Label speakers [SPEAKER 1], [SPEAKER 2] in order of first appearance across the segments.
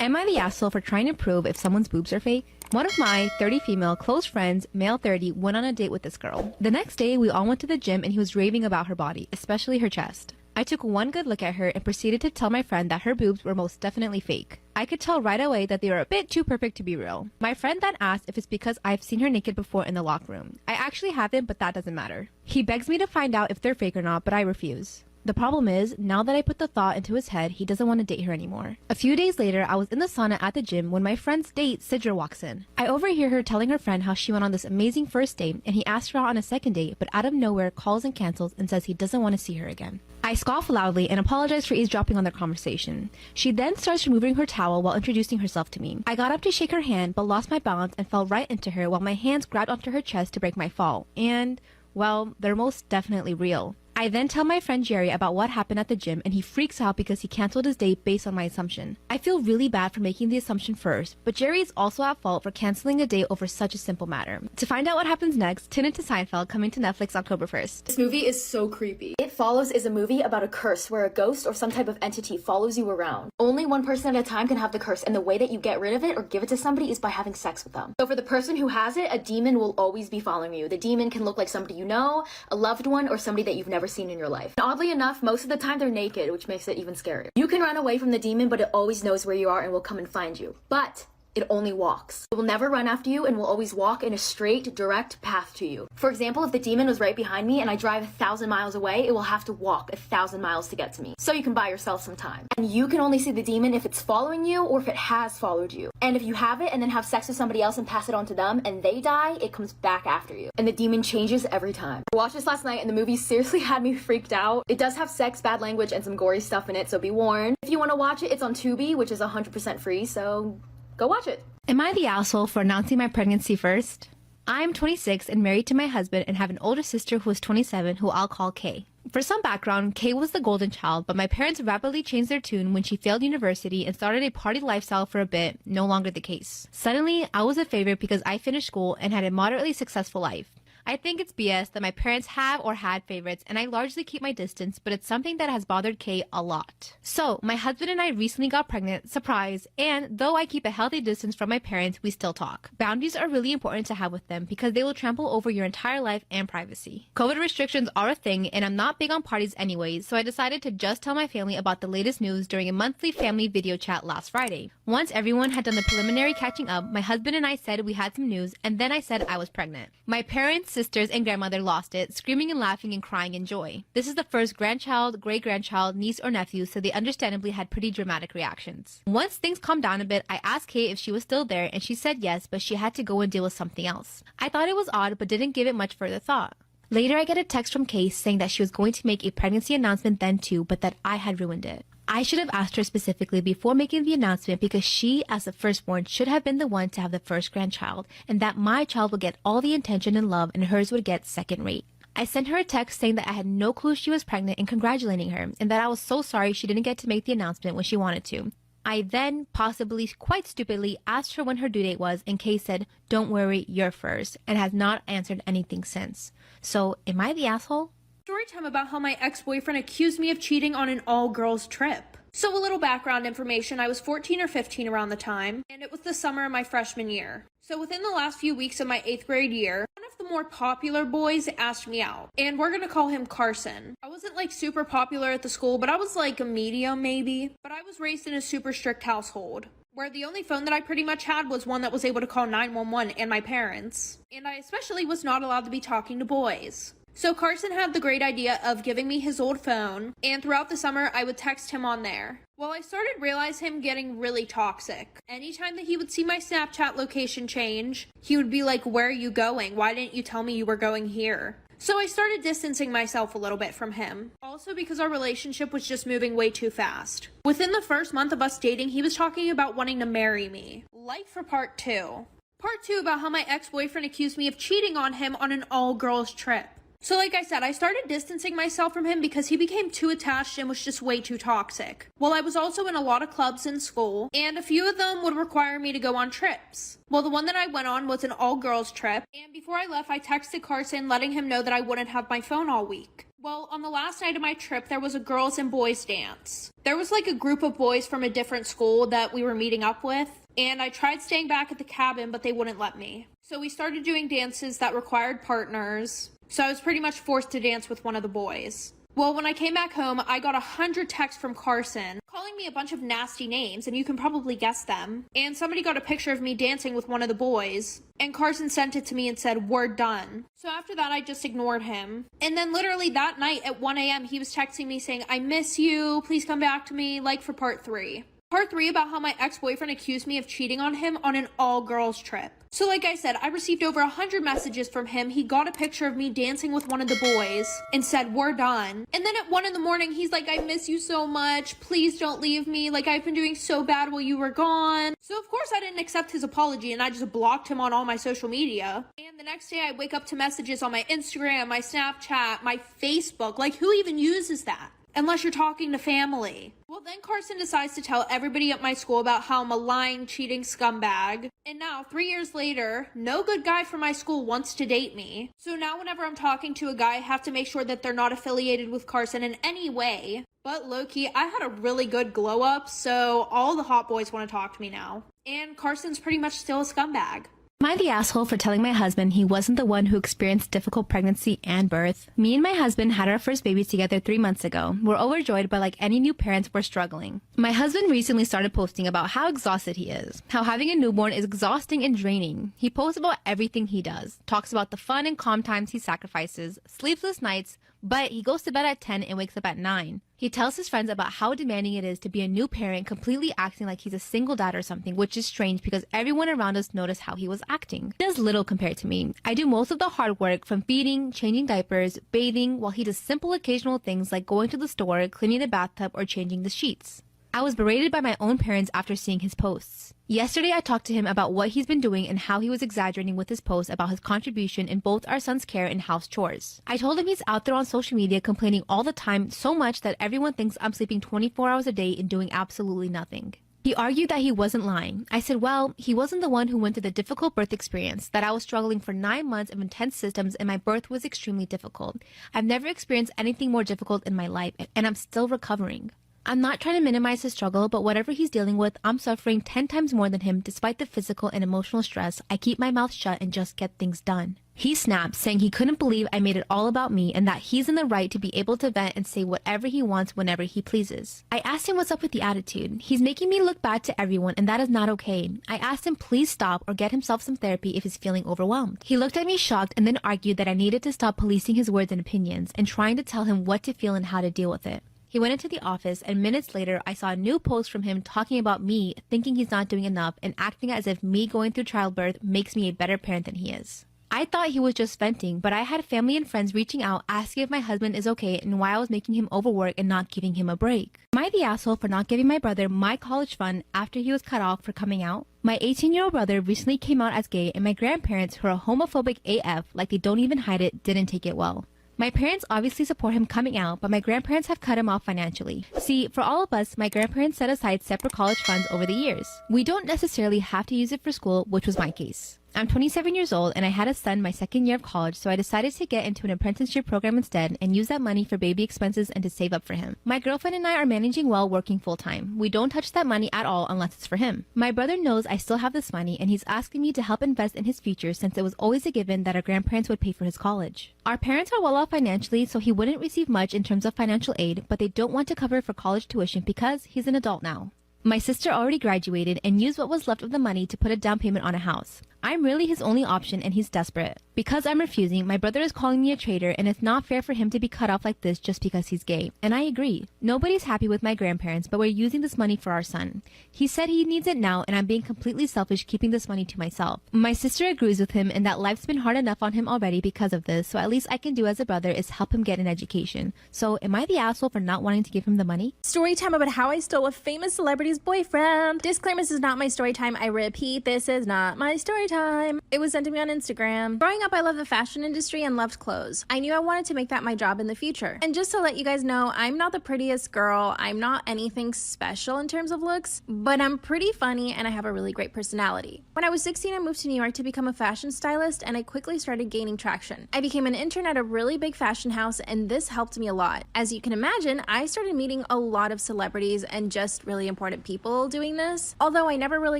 [SPEAKER 1] Am I the asshole for trying to prove if someone's boobs are fake? One of my 30 female close friends, male 30, went on a date with this girl. The next day, we all went to the gym and he was raving about her body, especially her chest. I took one good look at her and proceeded to tell my friend that her boobs were most definitely fake. I could tell right away that they were a bit too perfect to be real. My friend then asked if it's because I've seen her naked before in the locker room. I actually haven't, but that doesn't matter. He begs me to find out if they're fake or not, but I refuse. The problem is, now that I put the thought into his head, he doesn't want to date her anymore. A few days later, I was in the sauna at the gym when my friend's date, Sidra, walks in. I overhear her telling her friend how she went on this amazing first date and he asked her out on a second date, but out of nowhere calls and cancels and says he doesn't want to see her again. I scoff loudly and apologize for eavesdropping on their conversation. She then starts removing her towel while introducing herself to me. I got up to shake her hand but lost my balance and fell right into her while my hands grabbed onto her chest to break my fall. And, well, they're most definitely real. I then tell my friend Jerry about what happened at the gym and he freaks out because he canceled his date based on my assumption. I feel really bad for making the assumption first, but Jerry is also at fault for canceling a date over such a simple matter. To find out what happens next, tune into Seinfeld, coming to Netflix October 1st.
[SPEAKER 2] This movie is so creepy. It Follows is a movie about a curse where a ghost or some type of entity follows you around. Only one person at a time can have the curse, and the way that you get rid of it or give it to somebody is by having sex with them. So for the person who has it, a demon will always be following you. The demon can look like somebody you know, a loved one, or somebody that you've never seen in your life. And oddly enough, most of the time they're naked, which makes it even scarier. You can run away from the demon, but it always knows where you are and will come and find you. But it only walks. It will never run after you and will always walk in a straight, direct path to you. For example, if the demon was right behind me and I drive 1,000 miles away, it will have to walk 1,000 miles to get to me. So you can buy yourself some time. And you can only see the demon if it's following you or if it has followed you. And if you have it and then have sex with somebody else and pass it on to them and they die, it comes back after you. And the demon changes every time. I watched this last night and the movie seriously had me freaked out. It does have sex, bad language, and some gory stuff in it, so be warned. If you want to watch it, it's on Tubi, which is 100% free, so go watch it.
[SPEAKER 1] Am I the asshole for announcing my pregnancy first? I'm 26 and married to my husband and have an older sister who is 27 who I'll call Kay. For some background, Kay was the golden child, but my parents rapidly changed their tune when she failed university and started a party lifestyle for a bit, no longer the case. Suddenly, I was a favorite because I finished school and had a moderately successful life. I think it's BS that my parents have or had favorites and I largely keep my distance, but it's something that has bothered Kay a lot. So, my husband and I recently got pregnant, surprise, and though I keep a healthy distance from my parents, we still talk. Boundaries are really important to have with them because they will trample over your entire life and privacy. COVID restrictions are a thing and I'm not big on parties anyways, so I decided to just tell my family about the latest news during a monthly family video chat last Friday. Once everyone had done the preliminary catching up, my husband and I said we had some news and then I said I was pregnant. My parents, sisters, and grandmother lost it, screaming and laughing and crying in joy. This is the first grandchild, great-grandchild, niece, or nephew, so they understandably had pretty dramatic reactions. Once things calmed down a bit, I asked Kate if she was still there, and she said yes, but she had to go and deal with something else. I thought it was odd, but didn't give it much further thought. Later, I get a text from Kate saying that she was going to make a pregnancy announcement then too, but that I had ruined it. I should have asked her specifically before making the announcement because she, as the firstborn, should have been the one to have the first grandchild, and that my child would get all the attention and love and hers would get second rate. I sent her a text saying that I had no clue she was pregnant and congratulating her, and that I was so sorry she didn't get to make the announcement when she wanted to. I then, possibly quite stupidly, asked her when her due date was, and Kay said, "Don't worry, you're first," and has not answered anything since. So, am I the asshole?
[SPEAKER 3] Story time about how my ex-boyfriend accused me of cheating on an all-girls trip. So a little background information, I was 14 or 15 around the time, and it was the summer of my freshman year. So within the last few weeks of my 8th grade year, one of the more popular boys asked me out, and we're gonna call him Carson. I wasn't like super popular at the school, but I was like a medium maybe. But I was raised in a super strict household, where the only phone that I pretty much had was one that was able to call 911 and my parents. And I especially was not allowed to be talking to boys. So Carson had the great idea of giving me his old phone, and throughout the summer I would text him on there. Well, I started realizing him getting really toxic. Anytime that he would see my Snapchat location change, he would be like, "Where are you going? Why didn't you tell me you were going here?" So I started distancing myself a little bit from him. Also because our relationship was just moving way too fast. Within the first month of us dating, he was talking about wanting to marry me. Like for part 2. Part 2 about how my ex-boyfriend accused me of cheating on him on an all-girls trip. So like I said, I started distancing myself from him because he became too attached and was just way too toxic. Well, I was also in a lot of clubs in school, and a few of them would require me to go on trips. Well, the one that I went on was an all-girls trip, and before I left, I texted Carson letting him know that I wouldn't have my phone all week. Well, on the last night of my trip, there was a girls and boys dance. There was like a group of boys from a different school that we were meeting up with, and I tried staying back at the cabin, but they wouldn't let me. So we started doing dances that required partners, so I was pretty much forced to dance with one of the boys. Well, when I came back home, I got 100 texts from Carson calling me a bunch of nasty names, and you can probably guess them. And somebody got a picture of me dancing with one of the boys, and Carson sent it to me and said, "We're done." So after that, I just ignored him. And then literally that night at 1 a.m., he was texting me saying, "I miss you, please come back to me," like for part 3. Part 3 about how my ex-boyfriend accused me of cheating on him on an all-girls trip. So like I said, I received over 100 messages from him. He got a picture of me dancing with one of the boys and said, "We're done." And then at 1 in the morning, he's like, "I miss you so much. Please don't leave me. Like, I've been doing so bad while you were gone." So of course I didn't accept his apology and I just blocked him on all my social media. And the next day I wake up to messages on my Instagram, my Snapchat, my Facebook. Like, who even uses that? Unless you're talking to family. Well, then Carson decides to tell everybody at my school about how I'm a lying, cheating scumbag. And now, 3 years later, no good guy from my school wants to date me. So now whenever I'm talking to a guy, I have to make sure that they're not affiliated with Carson in any way. But low-key, I had a really good glow-up, so all the hot boys want to talk to me now. And Carson's pretty much still a scumbag.
[SPEAKER 1] Am I the asshole for telling my husband he wasn't the one who experienced difficult pregnancy and birth? Me and my husband had our first baby together 3 months ago. We're overjoyed, but like any new parents, we're struggling. My husband recently started posting about how exhausted he is, how having a newborn is exhausting and draining. He posts about everything he does, talks about the fun and calm times he sacrifices, sleepless nights, but he goes to bed at 10 and wakes up at 9. He tells his friends about how demanding it is to be a new parent, completely acting like he's a single dad or something, which is strange because everyone around us noticed how he was acting. He does little compared to me. I do most of the hard work, from feeding, changing diapers, bathing, while he does simple occasional things like going to the store, cleaning the bathtub, or changing the sheets. I was berated by my own parents after seeing his posts. Yesterday, I talked to him about what he's been doing and how he was exaggerating with his posts about his contribution in both our son's care and house chores. I told him he's out there on social media complaining all the time, so much that everyone thinks I'm sleeping 24 hours a day and doing absolutely nothing. He argued that he wasn't lying. I said, well, he wasn't the one who went through the difficult birth experience, that I was struggling for 9 months of intense symptoms and my birth was extremely difficult. I've never experienced anything more difficult in my life, and I'm still recovering. I'm not trying to minimize his struggle, but whatever he's dealing with, I'm suffering 10 times more than him. Despite the physical and emotional stress, I keep my mouth shut and just get things done. He snapped, saying he couldn't believe I made it all about me and that he's in the right to be able to vent and say whatever he wants whenever he pleases. I asked him what's up with the attitude. He's making me look bad to everyone, and that is not okay. I asked him please stop or get himself some therapy if he's feeling overwhelmed. He looked at me shocked and then argued that I needed to stop policing his words and opinions and trying to tell him what to feel and how to deal with it. He went into the office, and minutes later, I saw a new post from him talking about me, thinking he's not doing enough, and acting as if me going through childbirth makes me a better parent than he is. I thought he was just venting, but I had family and friends reaching out asking if my husband is okay and why I was making him overwork and not giving him a break. Am I the asshole for not giving my brother my college fund after he was cut off for coming out? My 18-year-old brother recently came out as gay, and my grandparents, who are homophobic AF, like they don't even hide it, didn't take it well. My parents obviously support him coming out, but my grandparents have cut him off financially. See, for all of us, my grandparents set aside separate college funds over the years. We don't necessarily have to use it for school, which was my case. I'm 27 years old and I had a son my second year of college, so I decided to get into an apprenticeship program instead and use that money for baby expenses and to save up for him. My girlfriend and I are managing well, working full-time. We don't touch that money at all unless it's for him. My brother knows I still have this money and he's asking me to help invest in his future since it was always a given that our grandparents would pay for his college. Our parents are well off financially, so he wouldn't receive much in terms of financial aid, but they don't want to cover for college tuition because he's an adult now. My sister already graduated and used what was left of the money to put a down payment on a house. I'm really his only option and he's desperate. Because I'm refusing, my brother is calling me a traitor, and it's not fair for him to be cut off like this just because he's gay. And I agree. Nobody's happy with my grandparents, but we're using this money for our son. He said he needs it now, and I'm being completely selfish keeping this money to myself. My sister agrees with him in that life's been hard enough on him already because of this, so at least I can do as a brother is help him get an education. So am I the asshole for not wanting to give him the money?
[SPEAKER 4] Story time about how I stole a famous celebrity's celebrity's boyfriend. Disclaimer, this is not my story time. I repeat, this is not my story time. It was sent to me on Instagram. Growing up, I loved the fashion industry and loved clothes. I knew I wanted to make that my job in the future. And just to let you guys know, I'm not the prettiest girl. I'm not anything special in terms of looks, but I'm pretty funny and I have a really great personality. When I was 16, I moved to New York to become a fashion stylist, and I quickly started gaining traction. I became an intern at a really big fashion house, and this helped me a lot. As you can imagine, I started meeting a lot of celebrities and just really important people doing this. Although I never really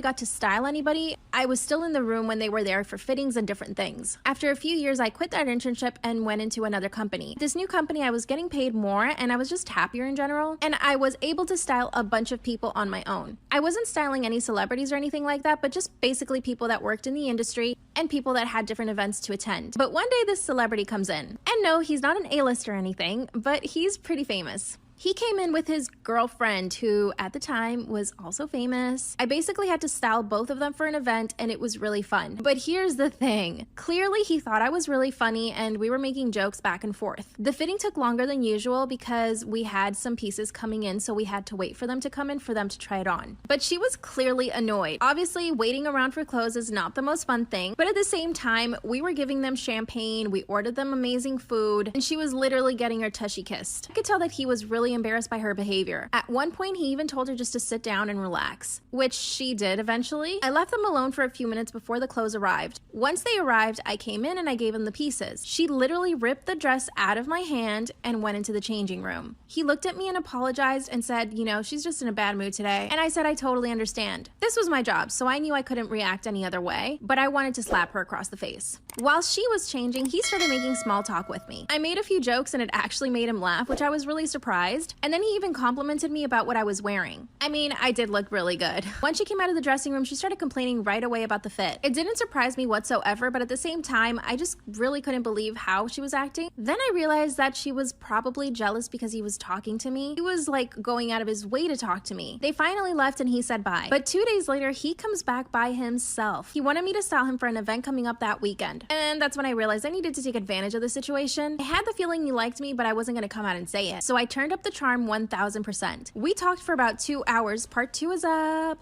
[SPEAKER 4] got to style anybody, I was still in the room when they were there for fittings and different things. After a few years, I quit that internship and went into another company. This new company, I was getting paid more and I was just happier in general, and I was able to style a bunch of people on my own. I wasn't styling any celebrities or anything like that, but just basically people that worked in the industry and people that had different events to attend. But one day this celebrity comes in, and no, he's not an A-list or anything, but he's pretty famous. He came in with his girlfriend, who at the time was also famous. I basically had to style both of them for an event, and it was really fun. But here's the thing. Clearly, he thought I was really funny, and we were making jokes back and forth. The fitting took longer than usual because we had some pieces coming in, so we had to wait for them to come in for them to try it on. But she was clearly annoyed. Obviously, waiting around for clothes is not the most fun thing, but at the same time, we were giving them champagne, we ordered them amazing food, and she was literally getting her tushy kissed. I could tell that he was really embarrassed by her behavior. At one point, he even told her just to sit down and relax, which she did eventually. I left them alone for a few minutes before the clothes arrived. Once they arrived, I came in and I gave him the pieces. She literally ripped the dress out of my hand and went into the changing room. He looked at me and apologized and said, you know, she's just in a bad mood today. And I said, I totally understand. This was my job, so I knew I couldn't react any other way, but I wanted to slap her across the face. While she was changing, he started making small talk with me. I made a few jokes and it actually made him laugh, which I was really surprised. And then he even complimented me about what I was wearing. I mean, I did look really good. When she came out of the dressing room, she started complaining right away about the fit. It didn't surprise me whatsoever, but at the same time, I just really couldn't believe how she was acting. Then I realized that she was probably jealous because he was talking to me. He was like going out of his way to talk to me. They finally left and he said bye. But 2 days later, he comes back by himself. He wanted me to style him for an event coming up that weekend. And that's when I realized I needed to take advantage of the situation. I had the feeling he liked me, but I wasn't going to come out and say it. So I turned up the charm 1000%. We talked for about 2 hours. Part 2 is up.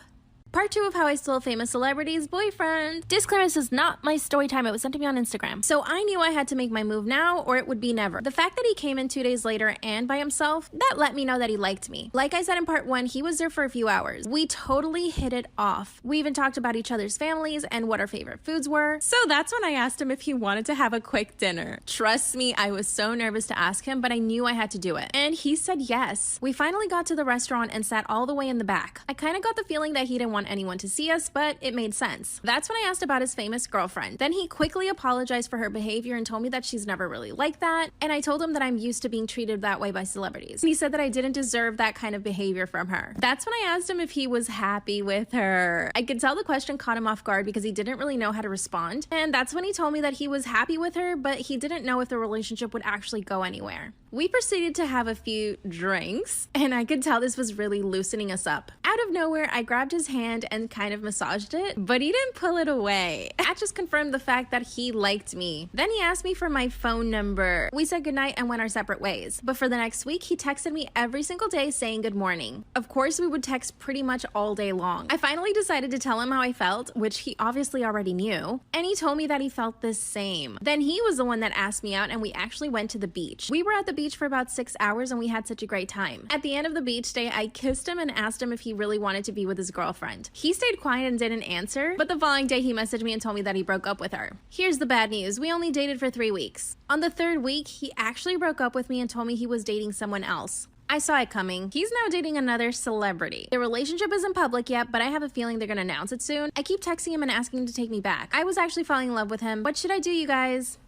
[SPEAKER 4] Part 2 of how I stole a famous celebrity's boyfriend. Disclaimer, this is not my story time. It was sent to me on Instagram. So I knew I had to make my move now or it would be never. The fact that he came in 2 days later and by himself, that let me know that he liked me. Like I said in part 1, he was there for a few hours. We totally hit it off. We even talked about each other's families and what our favorite foods were. So that's when I asked him if he wanted to have a quick dinner. Trust me, I was so nervous to ask him, but I knew I had to do it. And he said yes. We finally got to the restaurant and sat all the way in the back. I kind of got the feeling that he didn't want anyone to see us, but it made sense. That's when I asked about his famous girlfriend. Then he quickly apologized for her behavior and told me that she's never really like that, and I told him that I'm used to being treated that way by celebrities. He said that I didn't deserve that kind of behavior from her. That's when I asked him if he was happy with her. I could tell the question caught him off guard because he didn't really know how to respond, and that's when he told me that he was happy with her, but he didn't know if the relationship would actually go anywhere. We proceeded to have a few drinks, and I could tell this was really loosening us up. Out of nowhere, I grabbed his hand and kind of massaged it, but he didn't pull it away. That just confirmed the fact that he liked me. Then he asked me for my phone number. We said goodnight and went our separate ways. But for the next week, he texted me every single day saying good morning. Of course, we would text pretty much all day long. I finally decided to tell him how I felt, which he obviously already knew, and he told me that he felt the same. Then he was the one that asked me out, and we actually went to the beach. We were at the beach for about 6 hours and we had such a great time. At the end of the beach day, I kissed him and asked him if he really wanted to be with his girlfriend. He stayed quiet and didn't answer, but the following day he messaged me and told me that he broke up with her. Here's the bad news. We only dated for 3 weeks. On the 3rd week, he actually broke up with me and told me he was dating someone else. I saw it coming. He's now dating another celebrity. Their relationship isn't public yet, but I have a feeling they're gonna announce it soon. I keep texting him and asking him to take me back. I was actually falling in love with him. What should I do, you guys?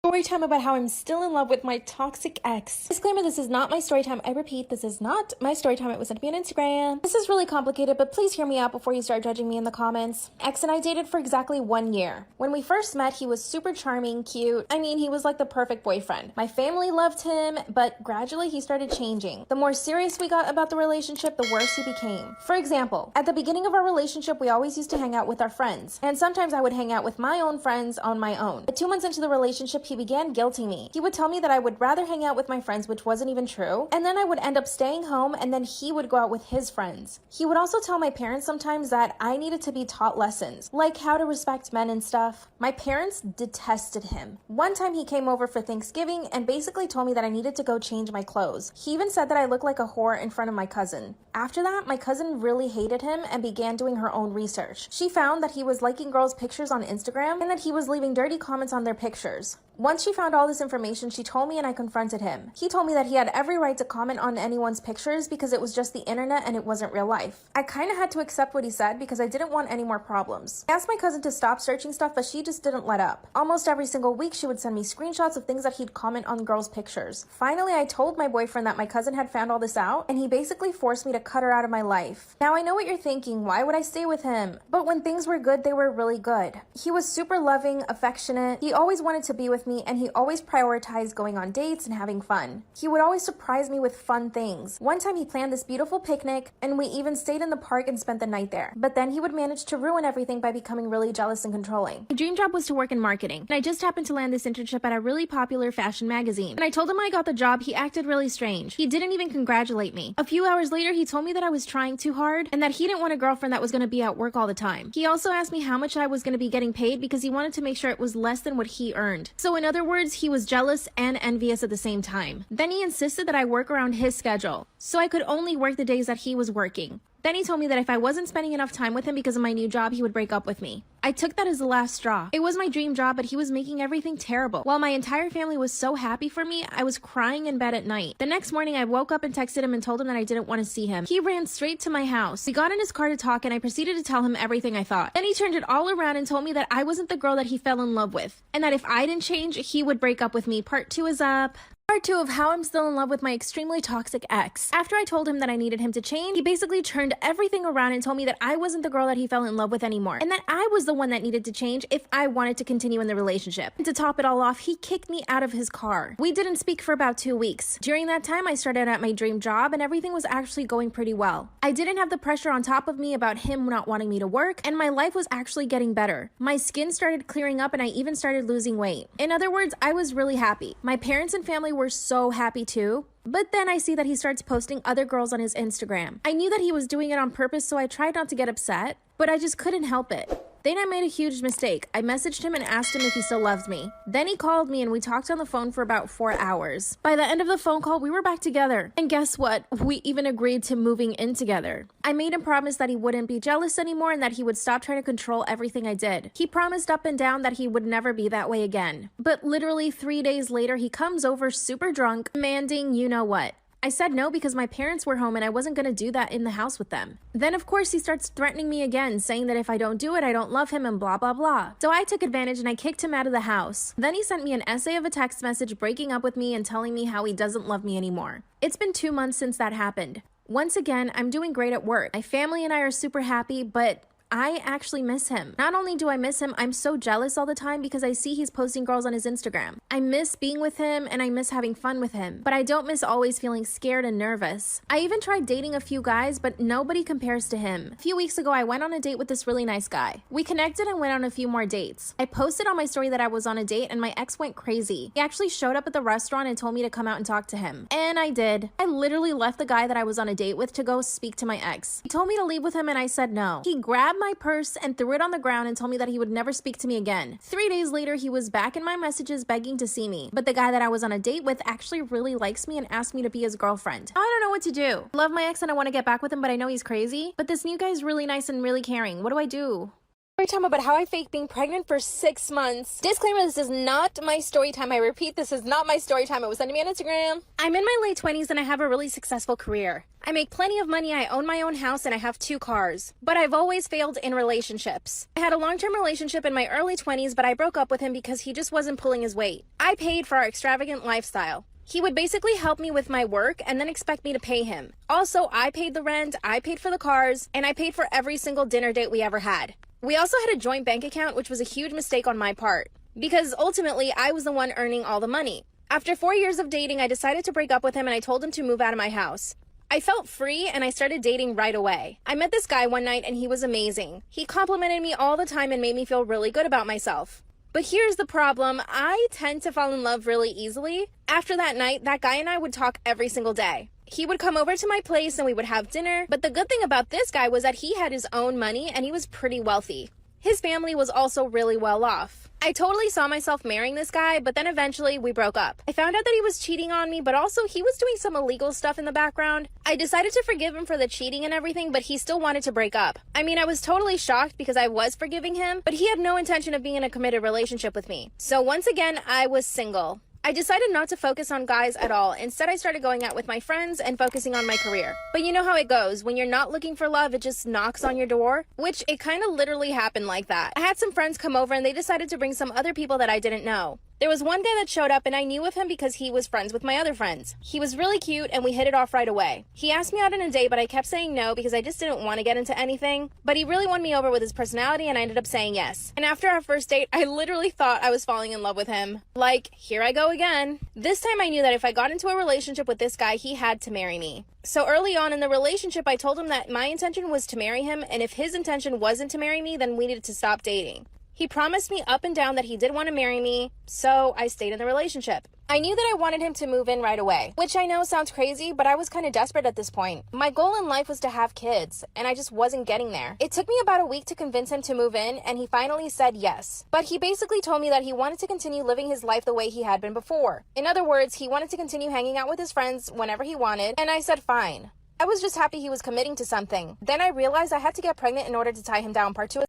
[SPEAKER 5] Story time about how I'm still in love with my toxic ex. Disclaimer, this is not my story time. I repeat, this is not my story time. It was sent to me on Instagram. This is really complicated, but please hear me out before you start judging me in the comments. Ex and I dated for exactly 1 year. When we first met, he was super charming, cute. I mean, he was like the perfect boyfriend. My family loved him, but gradually he started changing. The more serious we got about the relationship, the worse he became. For example, at the beginning of our relationship, we always used to hang out with our friends. And sometimes I would hang out with my own friends on my own. But 2 months into the relationship, he he began guilting me. He would tell me that I would rather hang out with my friends, which wasn't even true, and then I would end up staying home, and then he would go out with his friends. He would also tell my parents sometimes that I needed to be taught lessons, like how to respect men and stuff. My parents detested him. One time he came over for Thanksgiving and basically told me that I needed to go change my clothes. He even said that I looked like a whore in front of my cousin. After that, my cousin really hated him and began doing her own research. She found that he was liking girls' pictures on Instagram and that he was leaving dirty comments on their pictures. Once she found all this information, she told me and I confronted him. He told me that he had every right to comment on anyone's pictures because it was just the internet and it wasn't real life. I kind of had to accept what he said because I didn't want any more problems. I asked my cousin to stop searching stuff, but she just didn't let up. Almost every single week, she would send me screenshots of things that he'd comment on girls' pictures. Finally, I told my boyfriend that my cousin had found all this out, and he basically forced me to cut her out of my life. Now, I know what you're thinking. Why would I stay with him? But when things were good, they were really good. He was super loving, affectionate. He always wanted to be with me, and he always prioritized going on dates and having fun. He would always surprise me with fun things. One time he planned this beautiful picnic, and we even stayed in the park and spent the night there. But then he would manage to ruin everything by becoming really jealous and controlling.
[SPEAKER 4] My dream job was to work in marketing, and I just happened to land this internship at a really popular fashion magazine. When I told him I got the job, he acted really strange. He didn't even congratulate me. A few hours later, he told me that I was trying too hard and that he didn't want a girlfriend that was going to be at work all the time. He also asked me how much I was going to be getting paid because he wanted to make sure it was less than what he earned. So in other words, he was jealous and envious at the same time. Then he insisted that I work around his schedule, so I could only work the days that he was working. Then he told me that if I wasn't spending enough time with him because of my new job, he would break up with me. I took that as the last straw. It was my dream job, but he was making everything terrible. While my entire family was so happy for me, I was crying in bed at night. The next morning, I woke up and texted him and told him that I didn't want to see him. He ran straight to my house. We got in his car to talk, and I proceeded to tell him everything I thought. Then he turned it all around and told me that I wasn't the girl that he fell in love with, and that if I didn't change, he would break up with me. Part 2 is up. Part 2 of how I'm still in love with my extremely toxic ex. After I told him that I needed him to change, he basically turned everything around and told me that I wasn't the girl that he fell in love with anymore, and that I was the one that needed to change if I wanted to continue in the relationship. And to top it all off, he kicked me out of his car. We didn't speak for about 2 weeks. During that time, I started at my dream job, and everything was actually going pretty well. I didn't have the pressure on top of me about him not wanting me to work, and my life was actually getting better. My skin started clearing up, and I even started losing weight. In other words, I was really happy. My parents and family were so happy too. But then I see that he starts posting other girls on his Instagram. I knew that he was doing it on purpose, so I tried not to get upset, but I just couldn't help it. Then I made a huge mistake. I messaged him and asked him if he still loved me. Then he called me and we talked on the phone for about 4 hours. By the end of the phone call, we were back together. And guess what? We even agreed to moving in together. I made him promise that he wouldn't be jealous anymore and that he would stop trying to control everything I did. He promised up and down that he would never be that way again. But literally 3 days later, he comes over super drunk, demanding you know what. I said no because my parents were home and I wasn't going to do that in the house with them. Then of course he starts threatening me again, saying that if I don't do it, I don't love him and blah blah blah. So I took advantage and I kicked him out of the house. Then he sent me an essay of a text message breaking up with me and telling me how he doesn't love me anymore. It's been 2 months since that happened. Once again, I'm doing great at work. My family and I are super happy, but I actually miss him. Not only do I miss him, I'm so jealous all the time because I see he's posting girls on his Instagram. I miss being with him and I miss having fun with him, but I don't miss always feeling scared and nervous. I even tried dating a few guys, but nobody compares to him. A few weeks ago, I went on a date with this really nice guy. We connected and went on a few more dates. I posted on my story that I was on a date and my ex went crazy. He actually showed up at the restaurant and told me to come out and talk to him. And I did. I literally left the guy that I was on a date with to go speak to my ex. He told me to leave with him and I said no. He grabbed my purse and threw it on the ground and told me that he would never speak to me again. 3 days later, he was back in my messages begging to see me. But the guy that I was on a date with actually really likes me and asked me to be his girlfriend. I don't know what to do. I love my ex and I want to get back with him, but I know he's crazy. But this new guy's really nice and really caring. What do I do?
[SPEAKER 5] Story time about how I faked being pregnant for 6 months. Disclaimer, this is not my story time. I repeat, this is not my story time. It was sent to me on Instagram.
[SPEAKER 4] I'm in my late 20s and I have a really successful career. I make plenty of money, I own my own house, and I have 2 cars. But I've always failed in relationships. I had a long-term relationship in my early 20s, but I broke up with him because he just wasn't pulling his weight. I paid for our extravagant lifestyle. He would basically help me with my work and then expect me to pay him. Also, I paid the rent, I paid for the cars, and I paid for every single dinner date we ever had. We also had a joint bank account, which was a huge mistake on my part, because ultimately I was the one earning all the money. After 4 years of dating, I decided to break up with him and I told him to move out of my house. I felt free and I started dating right away. I met this guy one night and he was amazing. He complimented me all the time and made me feel really good about myself. But here's the problem. I tend to fall in love really easily. After that night, that guy and I would talk every single day. He would come over to my place and we would have dinner. But the good thing about this guy was that he had his own money and he was pretty wealthy. His family was also really well off. I totally saw myself marrying this guy, but then eventually we broke up. I found out that he was cheating on me, but also he was doing some illegal stuff in the background. I decided to forgive him for the cheating and everything, but he still wanted to break up. I mean, I was totally shocked because I was forgiving him, but he had no intention of being in a committed relationship with me. So once again, I was single. I decided not to focus on guys at all. Instead, I started going out with my friends and focusing on my career. But you know how it goes. When you're not looking for love, it just knocks on your door, which it kind of literally happened like that. I had some friends come over and they decided to bring some other people that I didn't know. There was one guy that showed up and I knew of him because he was friends with my other friends. He was really cute and we hit it off right away. He asked me out on a date, but I kept saying no because I just didn't want to get into anything. But he really won me over with his personality and I ended up saying yes. And after our first date, I literally thought I was falling in love with him. Like, here I go again. This time I knew that if I got into a relationship with this guy, he had to marry me. So early on in the relationship, I told him that my intention was to marry him, and if his intention wasn't to marry me, then we needed to stop dating. He promised me up and down that he did want to marry me, so I stayed in the relationship. I knew that I wanted him to move in right away, which I know sounds crazy, but I was kind of desperate at this point. My goal in life was to have kids, and I just wasn't getting there. It took me about a week to convince him to move in, and he finally said yes. But he basically told me that he wanted to continue living his life the way he had been before. In other words, he wanted to continue hanging out with his friends whenever he wanted, and I said fine. I was just happy he was committing to something. Then I realized I had to get pregnant in order to tie him down. Part 2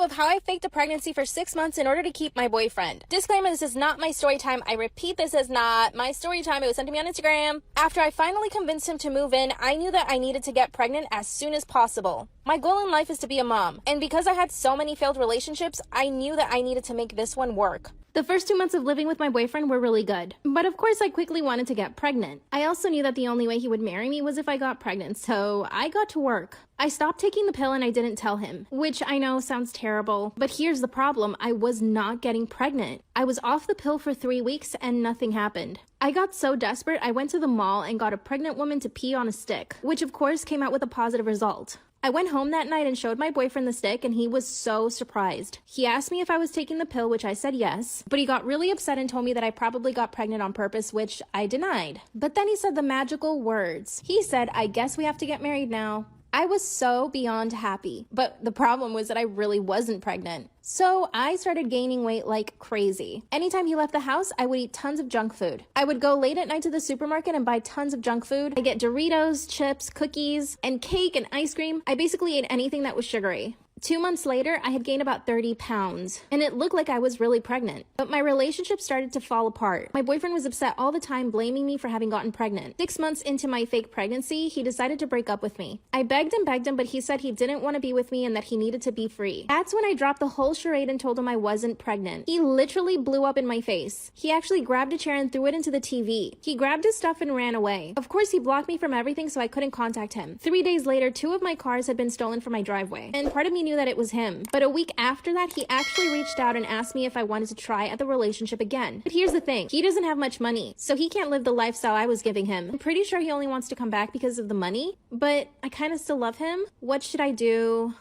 [SPEAKER 4] of how I faked a pregnancy for 6 months in order to keep my boyfriend. Disclaimer, this is not my story time. I repeat, this is not my story time. It was sent to me on Instagram. After I finally convinced him to move in, I knew that I needed to get pregnant as soon as possible. My goal in life is to be a mom, and because I had so many failed relationships, I knew that I needed to make this one work.
[SPEAKER 1] The first 2 months of living with my boyfriend were really good, but of course I quickly wanted to get pregnant. I also knew that the only way he would marry me was if I got pregnant, so I got to work. I stopped taking the pill and I didn't tell him, which I know sounds terrible, but here's the problem. I was not getting pregnant. I was off the pill for 3 weeks and nothing happened. I got so desperate, I went to the mall and got a pregnant woman to pee on a stick, which of course came out with a positive result. I went home that night and showed my boyfriend the stick, and he was so surprised. He asked me if I was taking the pill, which I said yes, but he got really upset and told me that I probably got pregnant on purpose, which I denied. But then he said the magical words. He said, "I guess we have to get married now." I was so beyond happy, but the problem was that I really wasn't pregnant. So I started gaining weight like crazy. Anytime he left the house, I would eat tons of junk food. I would go late at night to the supermarket and buy tons of junk food. I get Doritos, chips, cookies, and cake and ice cream. I basically ate anything that was sugary. 2 months later, I had gained about 30 pounds, and it looked like I was really pregnant. But my relationship started to fall apart. My boyfriend was upset all the time, blaming me for having gotten pregnant. 6 months into my fake pregnancy, he decided to break up with me. I begged him, but he said he didn't want to be with me and that he needed to be free. That's when I dropped the whole charade and told him I wasn't pregnant. He literally blew up in my face. He actually grabbed a chair and threw it into the TV. He grabbed his stuff and ran away. Of course, he blocked me from everything, so I couldn't contact him. 3 days later, 2 of my cars had been stolen from my driveway, and part of me knew that it was him. But a week after that, he actually reached out and asked me if I wanted to try at the relationship again. But here's the thing, he doesn't have much money, so he can't live the lifestyle I was giving him. I'm pretty sure he only wants to come back because of the money, but I kind of still love him. What should I do?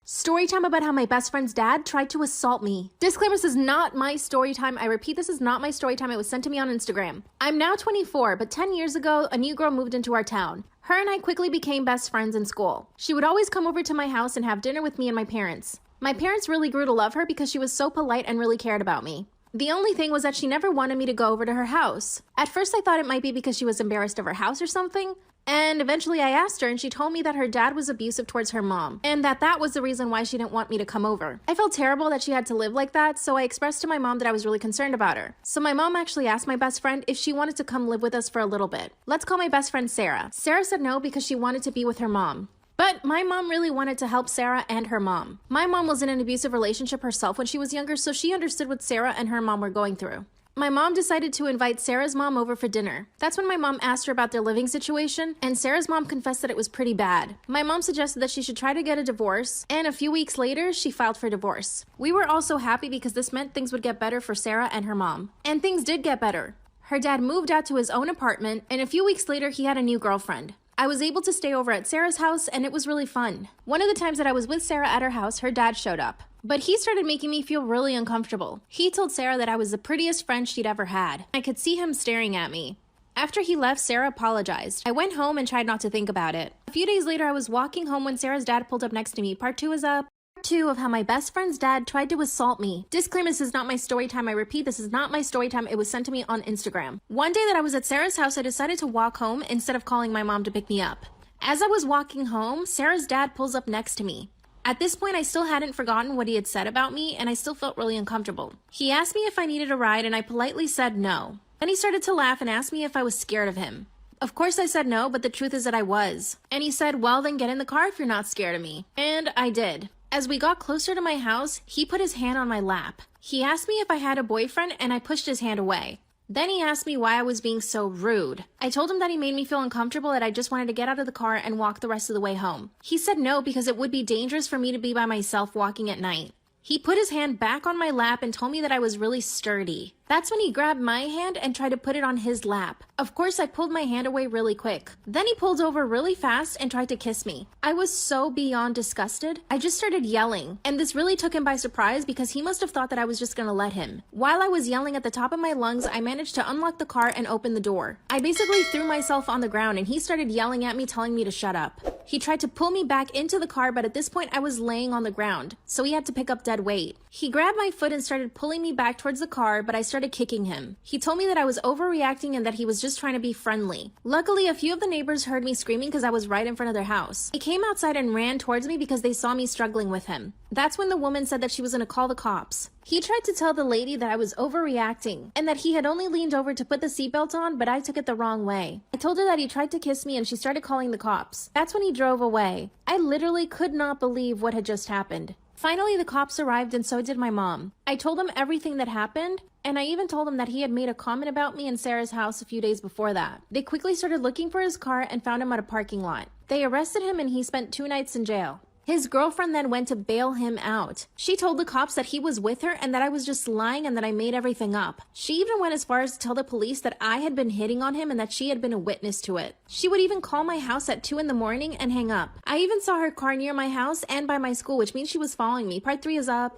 [SPEAKER 1] Story time about how my best friend's dad tried to assault me. Disclaimer, this is not my story time. I repeat, this is not my story time. It was sent to me on Instagram. I'm now 24, but 10 years ago, a new girl moved into our town. Her and I quickly became best friends in school. She would always come over to my house and have dinner with me and my parents. My parents really grew to love her because she was so polite and really cared about me. The only thing was that she never wanted me to go over to her house. At first I thought it might be because she was embarrassed of her house or something, and eventually I asked her and she told me that her dad was abusive towards her mom, and that was the reason why she didn't want me to come over. I felt terrible that she had to live like that, so I expressed to my mom that I was really concerned about her. So my mom actually asked my best friend if she wanted to come live with us for a little bit. Let's call my best friend Sarah. Sarah said no because she wanted to be with her mom. But my mom really wanted to help Sarah and her mom. My mom was in an abusive relationship herself when she was younger, so she understood what Sarah and her mom were going through. My mom decided to invite Sarah's mom over for dinner. That's when my mom asked her about their living situation, and Sarah's mom confessed that it was pretty bad. My mom suggested that she should try to get a divorce, and a few weeks later, she filed for divorce. We were also happy because this meant things would get better for Sarah and her mom. And things did get better. Her dad moved out to his own apartment, and a few weeks later, he had a new girlfriend. I was able to stay over at Sarah's house, and it was really fun. One of the times that I was with Sarah at her house, her dad showed up.
[SPEAKER 4] But he started making me feel really uncomfortable. He told Sarah that I was the prettiest friend she'd ever had. I could see him staring at me. After he left, Sarah apologized. I went home and tried not to think about it. A few days later, I was walking home when Sarah's dad pulled up next to me. Part 2 is up. Part 2 of how my best friend's dad tried to assault me. Disclaimer, this is not my story time. I repeat, this is not my story time. It was sent to me on Instagram. One day that I was at Sarah's house, I decided to walk home instead of calling my mom to pick me up. As I was walking home, Sarah's dad pulls up next to me. At this point, I still hadn't forgotten what he had said about me, and I still felt really uncomfortable. He asked me if I needed a ride, and I politely said no. Then he started to laugh and asked me if I was scared of him. Of course I said no, but the truth is that I was. And he said, well, then get in the car if you're not scared of me. And I did. As we got closer to my house, he put his hand on my lap. He asked me if I had a boyfriend, and I pushed his hand away. Then he asked me why I was being so rude. I told him that he made me feel uncomfortable, that I just wanted to get out of the car and walk the rest of the way home. He said no because it would be dangerous for me to be by myself walking at night. He put his hand back on my lap and told me that I was really sturdy. That's when he grabbed my hand and tried to put it on his lap. Of course, I pulled my hand away really quick. Then he pulled over really fast and tried to kiss me. I was so beyond disgusted. I just started yelling, and this really took him by surprise because he must have thought that I was just gonna let him. While I was yelling at the top of my lungs, I managed to unlock the car and open the door. I basically threw myself on the ground and he started yelling at me, telling me to shut up. He tried to pull me back into the car, but at this point I was laying on the ground, so he had to pick up dead weight. He grabbed my foot and started pulling me back towards the car, but I started kicking him. He told me that I was overreacting and that he was just trying to be friendly. Luckily, a few of the neighbors heard me screaming because I was right in front of their house. They came outside and ran towards me because they saw me struggling with him. That's when the woman said that she was going to call the cops. He tried to tell the lady that I was overreacting and that he had only leaned over to put the seatbelt on, but I took it the wrong way. I told her that he tried to kiss me and she started calling the cops. That's when he drove away. I literally could not believe what had just happened. Finally, the cops arrived and so did my mom. I told them everything that happened, and I even told him that he had made a comment about me in Sarah's house a few days before that. They quickly started looking for his car and found him at a parking lot. They arrested him and he spent 2 nights in jail. His girlfriend then went to bail him out. She told the cops that he was with her and that I was just lying and that I made everything up. She even went as far as to tell the police that I had been hitting on him and that she had been a witness to it. She would even call my house at 2 in the morning and hang up. I even saw her car near my house and by my school, which means she was following me. Part 3 is up.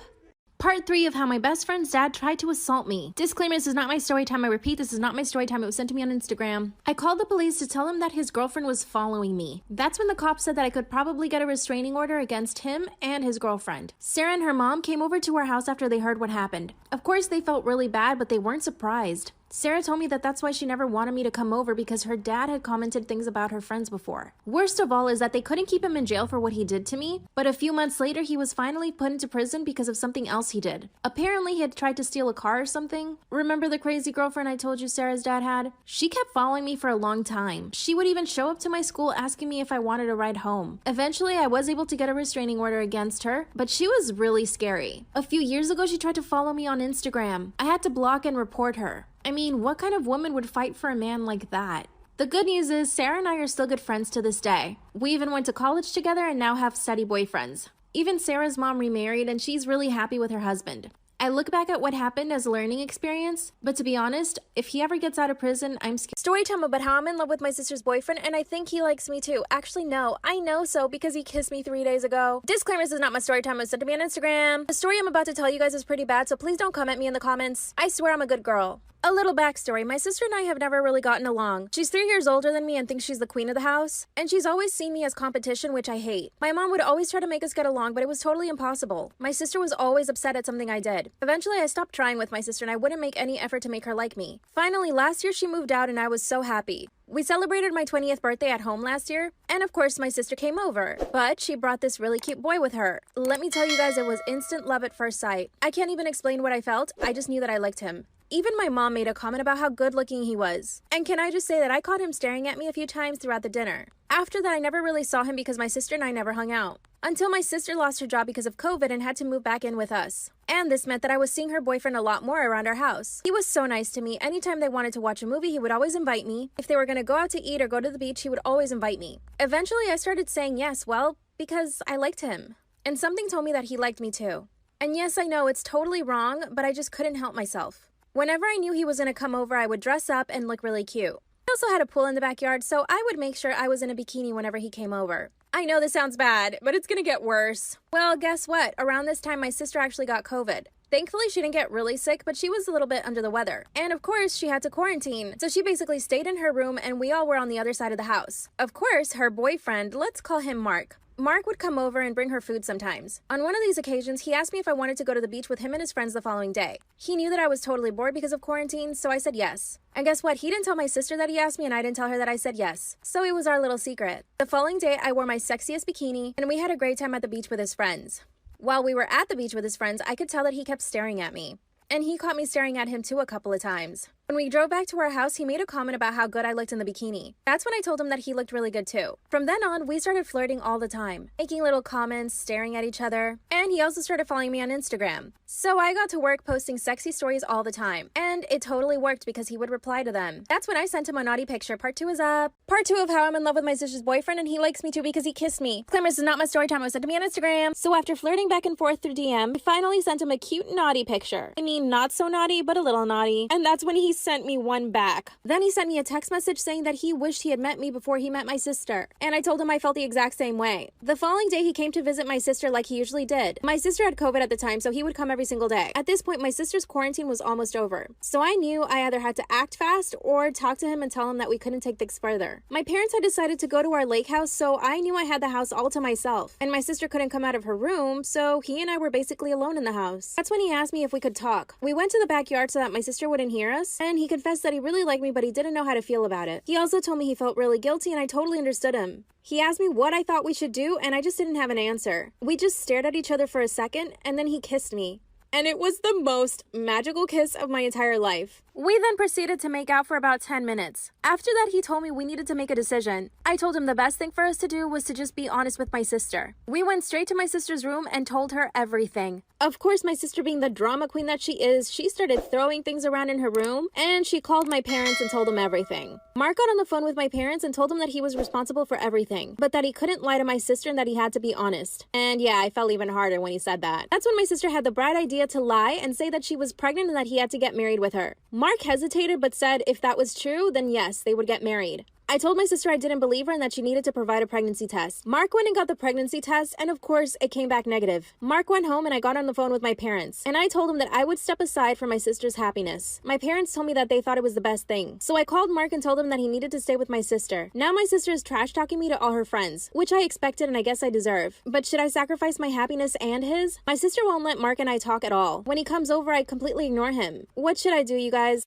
[SPEAKER 4] Part 3 of how my best friend's dad tried to assault me. Disclaimer, this is not my story time. I repeat, this is not my story time. It was sent to me on Instagram. I called the police to tell him that his girlfriend was following me. That's when the cops said that I could probably get a restraining order against him and his girlfriend. Sarah and her mom came over to our house after they heard what happened. Of course, they felt really bad, but they weren't surprised. Sarah told me that that's why she never wanted me to come over because her dad had commented things about her friends before. Worst of all is that they couldn't keep him in jail for what he did to me, but a few months later he was finally put into prison because of something else he did. Apparently he had tried to steal a car or something. Remember the crazy girlfriend I told you Sarah's dad had? She kept following me for a long time. She would even show up to my school asking me if I wanted a ride home. Eventually I was able to get a restraining order against her, but she was really scary. A few years ago she tried to follow me on Instagram. I had to block and report her. I mean, what kind of woman would fight for a man like that? The good news is Sarah and I are still good friends to this day. We even went to college together and now have steady boyfriends. Even Sarah's mom remarried and she's really happy with her husband. I look back at what happened as a learning experience, but to be honest, if he ever gets out of prison, I'm scared.
[SPEAKER 5] Story time about how I'm in love with my sister's boyfriend and I think he likes me too. Actually, no, I know so because he kissed me 3 days ago. Disclaimer, this is not my story time. It was sent to me on Instagram. The story I'm about to tell you guys is pretty bad, so please don't come at me in the comments. I swear I'm a good girl. A little backstory, my sister and I have never really gotten along. She's 3 years older than me and thinks she's the queen of the house. And she's always seen me as competition, which I hate. My mom would always try to make us get along, but it was totally impossible. My sister was always upset at something I did. Eventually, I stopped trying with my sister and I wouldn't make any effort to make her like me. Finally, last year she moved out and I was so happy. We celebrated my 20th birthday at home last year, and of course my sister came over. But she brought this really cute boy with her. Let me tell you guys, it was instant love at first sight. I can't even explain what I felt, I just knew that I liked him. Even my mom made a comment about how good looking he was. And can I just say that I caught him staring at me a few times throughout the dinner. After that, I never really saw him because my sister and I never hung out. Until my sister lost her job because of COVID and had to move back in with us. And this meant that I was seeing her boyfriend a lot more around our house. He was so nice to me. Anytime they wanted to watch a movie, he would always invite me. If they were going to go out to eat or go to the beach, he would always invite me. Eventually, I started saying yes, well, because I liked him. And something told me that he liked me too. And yes, I know it's totally wrong, but I just couldn't help myself. Whenever I knew he was going to come over, I would dress up and look really cute. I also had a pool in the backyard, so I would make sure I was in a bikini whenever he came over.
[SPEAKER 4] I know this sounds bad, but it's gonna get worse. Well, guess what? Around this time, my sister actually got COVID. Thankfully, she didn't get really sick, but she was a little bit under the weather. And of course, she had to quarantine. So she basically stayed in her room and we all were on the other side of the house. Of course, her boyfriend, let's call him Mark, would come over and bring her food sometimes. On one of these occasions, he asked me if I wanted to go to the beach with him and his friends the following day. He knew that I was totally bored because of quarantine, so I said yes. And guess what? He didn't tell my sister that he asked me and I didn't tell her that I said yes. So it was our little secret. The following day, I wore my sexiest bikini and we had a great time at the beach with his friends. While we were at the beach with his friends, I could tell that he kept staring at me. And he caught me staring at him too a couple of times. When we drove back to our house, he made a comment about how good I looked in the bikini. That's when I told him that he looked really good too. From then on, we started flirting all the time, making little comments, staring at each other, and he also started following me on Instagram. So I got to work posting sexy stories all the time, and it totally worked because he would reply to them. That's when I sent him a naughty picture. Part 2 is up. Part 2 of how I'm in love with my sister's boyfriend and he likes me too because he kissed me. Disclaimer, this is not my story time. It was sent to me on Instagram. So after flirting back and forth through DM, I finally sent him a cute naughty picture. I mean, not so naughty, but a little naughty. And that's when he sent me one back. Then he sent me a text message saying that he wished he had met me before he met my sister. And I told him I felt the exact same way. The following day, he came to visit my sister like he usually did. My sister had COVID at the time, so he would come every single day. At this point, my sister's quarantine was almost over. So I knew I either had to act fast or talk to him and tell him that we couldn't take things further. My parents had decided to go to our lake house, so I knew I had the house all to myself. And my sister couldn't come out of her room, so he and I were basically alone in the house. That's when he asked me if we could talk. We went to the backyard so that my sister wouldn't hear us, and he confessed that he really liked me, but he didn't know how to feel about it. He also told me he felt really guilty, and I totally understood him. He asked me what I thought we should do, and I just didn't have an answer. We just stared at each other for a second, and then he kissed me. And it was the most magical kiss of my entire life. We then proceeded to make out for about 10 minutes. After that, he told me we needed to make a decision. I told him the best thing for us to do was to just be honest with my sister. We went straight to my sister's room and told her everything. Of course, my sister being the drama queen that she is, she started throwing things around in her room, and she called my parents and told them everything. Mark got on the phone with my parents and told them that he was responsible for everything, but that he couldn't lie to my sister and that he had to be honest. And yeah, I felt even harder when he said that. That's when my sister had the bright idea to lie and say that she was pregnant and that he had to get married with her. Mark hesitated but said if that was true, then yes, they would get married. I told my sister I didn't believe her and that she needed to provide a pregnancy test. Mark went and got the pregnancy test, and of course, it came back negative. Mark went home and I got on the phone with my parents, and I told him that I would step aside for my sister's happiness. My parents told me that they thought it was the best thing. So I called Mark and told him that he needed to stay with my sister. Now my sister is trash-talking me to all her friends, which I expected and I guess I deserve. But should I sacrifice my happiness and his? My sister won't let Mark and I talk at all. When he comes over, I completely ignore him. What should I do, you guys?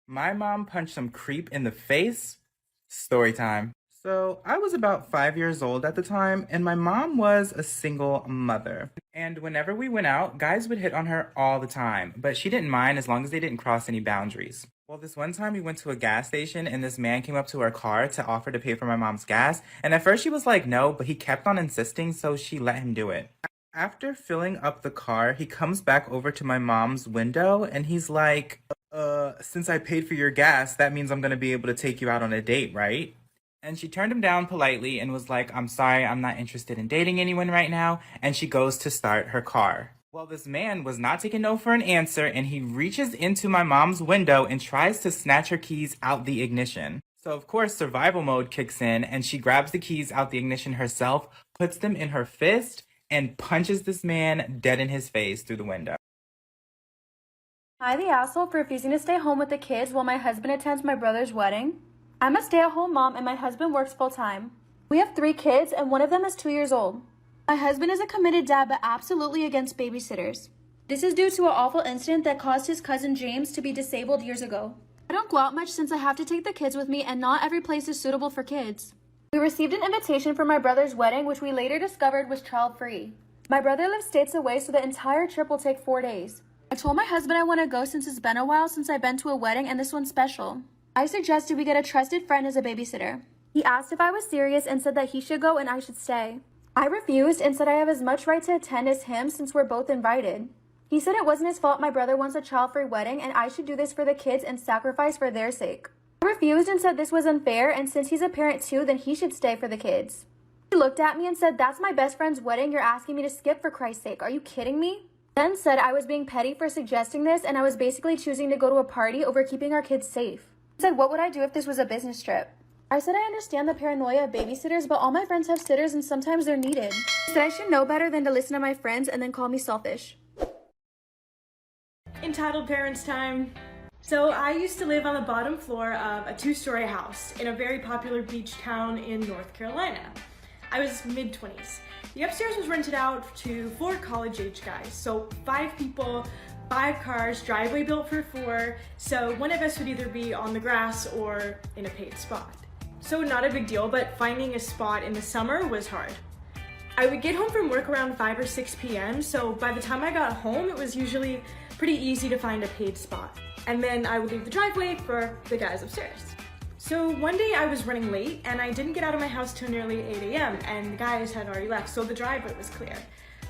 [SPEAKER 6] My mom punched some creep in the face. Story time. So I was about 5 years old at the time, and my mom was a single mother. And whenever we went out, guys would hit on her all the time, but she didn't mind as long as they didn't cross any boundaries. Well, this one time we went to a gas station and this man came up to our car to offer to pay for my mom's gas. And at first she was like, no, but he kept on insisting, so she let him do it. After filling up the car, he comes back over to my mom's window and he's like, since I paid for your gas, that means I'm gonna be able to take you out on a date, right? And she turned him down politely and was like, I'm sorry, I'm not interested in dating anyone right now. And she goes to start her car. Well, this man was not taking no for an answer, and he reaches into my mom's window and tries to snatch her keys out the ignition. So of course, survival mode kicks in and she grabs the keys out the ignition herself, puts them in her fist, and punches this man dead in his face through the window.
[SPEAKER 7] Am I the asshole for refusing to stay home with the kids while my husband attends my brother's wedding? I'm a stay-at-home mom and my husband works full-time. We have 3 kids and one of them is 2 years old. My husband is a committed dad but absolutely against babysitters. This is due to an awful incident that caused his cousin James to be disabled years ago. I don't go out much since I have to take the kids with me and not every place is suitable for kids. We received an invitation for my brother's wedding, which we later discovered was child-free. My brother lives states away, so the entire trip will take 4 days. I told my husband I want to go since it's been a while since I've been to a wedding and this one's special. I suggested we get a trusted friend as a babysitter. He asked if I was serious and said that he should go and I should stay. I refused and said I have as much right to attend as him since we're both invited. He said it wasn't his fault my brother wants a child-free wedding and I should do this for the kids and sacrifice for their sake. I refused and said this was unfair and since he's a parent too, then he should stay for the kids. He looked at me and said, that's my best friend's wedding you're asking me to skip for Christ's sake. Are you kidding me? Then said I was being petty for suggesting this and I was basically choosing to go to a party over keeping our kids safe. He said what would I do if this was a business trip? I said I understand the paranoia of babysitters, but all my friends have sitters and sometimes they're needed. I said I should know better than to listen to my friends and then call me selfish.
[SPEAKER 8] Entitled Parents Time. So I used to live on the bottom floor of a 2-story house in a very popular beach town in North Carolina. I was mid-20s. The upstairs was rented out to 4 college-age guys, so 5 people, 5 cars, driveway built for 4, so one of us would either be on the grass or in a paid spot. So not a big deal, but finding a spot in the summer was hard. I would get home from work around 5 or 6 p.m., so by the time I got home, it was usually pretty easy to find a paid spot. And then I would leave the driveway for the guys upstairs. So one day I was running late and I didn't get out of my house till nearly 8 a.m. and the guys had already left, so the driveway was clear.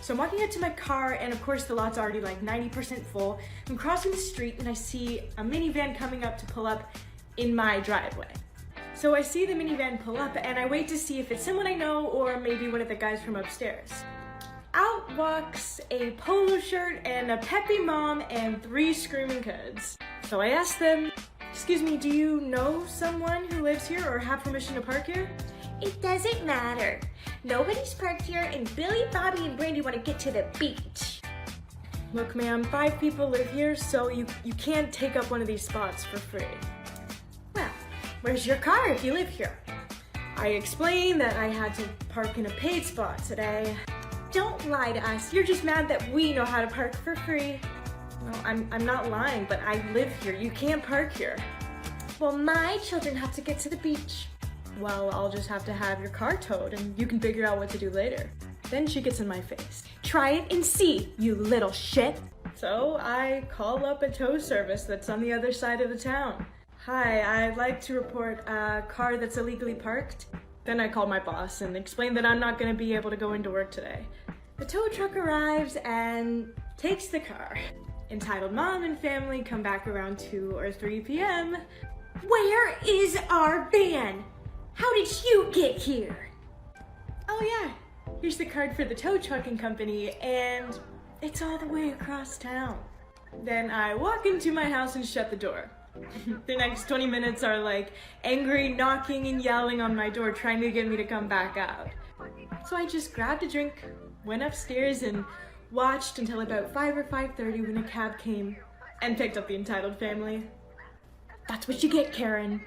[SPEAKER 8] So I'm walking out to my car and of course the lot's already like 90% full. I'm crossing the street and I see a minivan coming up to pull up in my driveway. So I see the minivan pull up and I wait to see if it's someone I know or maybe one of the guys from upstairs. Out walks a polo shirt and a peppy mom and 3 screaming kids. So I asked them, "Excuse me, do you know someone who lives here or have permission to park here?"
[SPEAKER 9] It doesn't matter. Nobody's parked here and Billy, Bobby, and Brandy want to get to the beach.
[SPEAKER 8] Look, ma'am, 5 people live here, so you can't take up one of these spots for free. Well, where's your car if you live here? I explained that I had to park in a paid spot today.
[SPEAKER 9] Don't lie to us. You're just mad that we know how to park for free.
[SPEAKER 8] No, I'm not lying, but I live here. You can't park here.
[SPEAKER 9] Well, my children have to get to the beach.
[SPEAKER 8] Well, I'll just have to have your car towed and you can figure out what to do later. Then she gets in my face.
[SPEAKER 9] Try it and see, you little shit.
[SPEAKER 8] So I call up a tow service that's on the other side of the town. "Hi, I'd like to report a car that's illegally parked." Then I called my boss and explained that I'm not going to be able to go into work today. The tow truck arrives and takes the car. Entitled mom and family come back around 2 or 3 p.m.
[SPEAKER 9] Where is our van? How did you get here?
[SPEAKER 8] Oh yeah, here's the card for the tow trucking company and it's all the way across town. Then I walk into my house and shut the door. The next 20 minutes are like angry knocking and yelling on my door trying to get me to come back out. So I just grabbed a drink, went upstairs and watched until about 5 or 5:30 when a cab came and picked up the entitled family. That's what you get, Karen.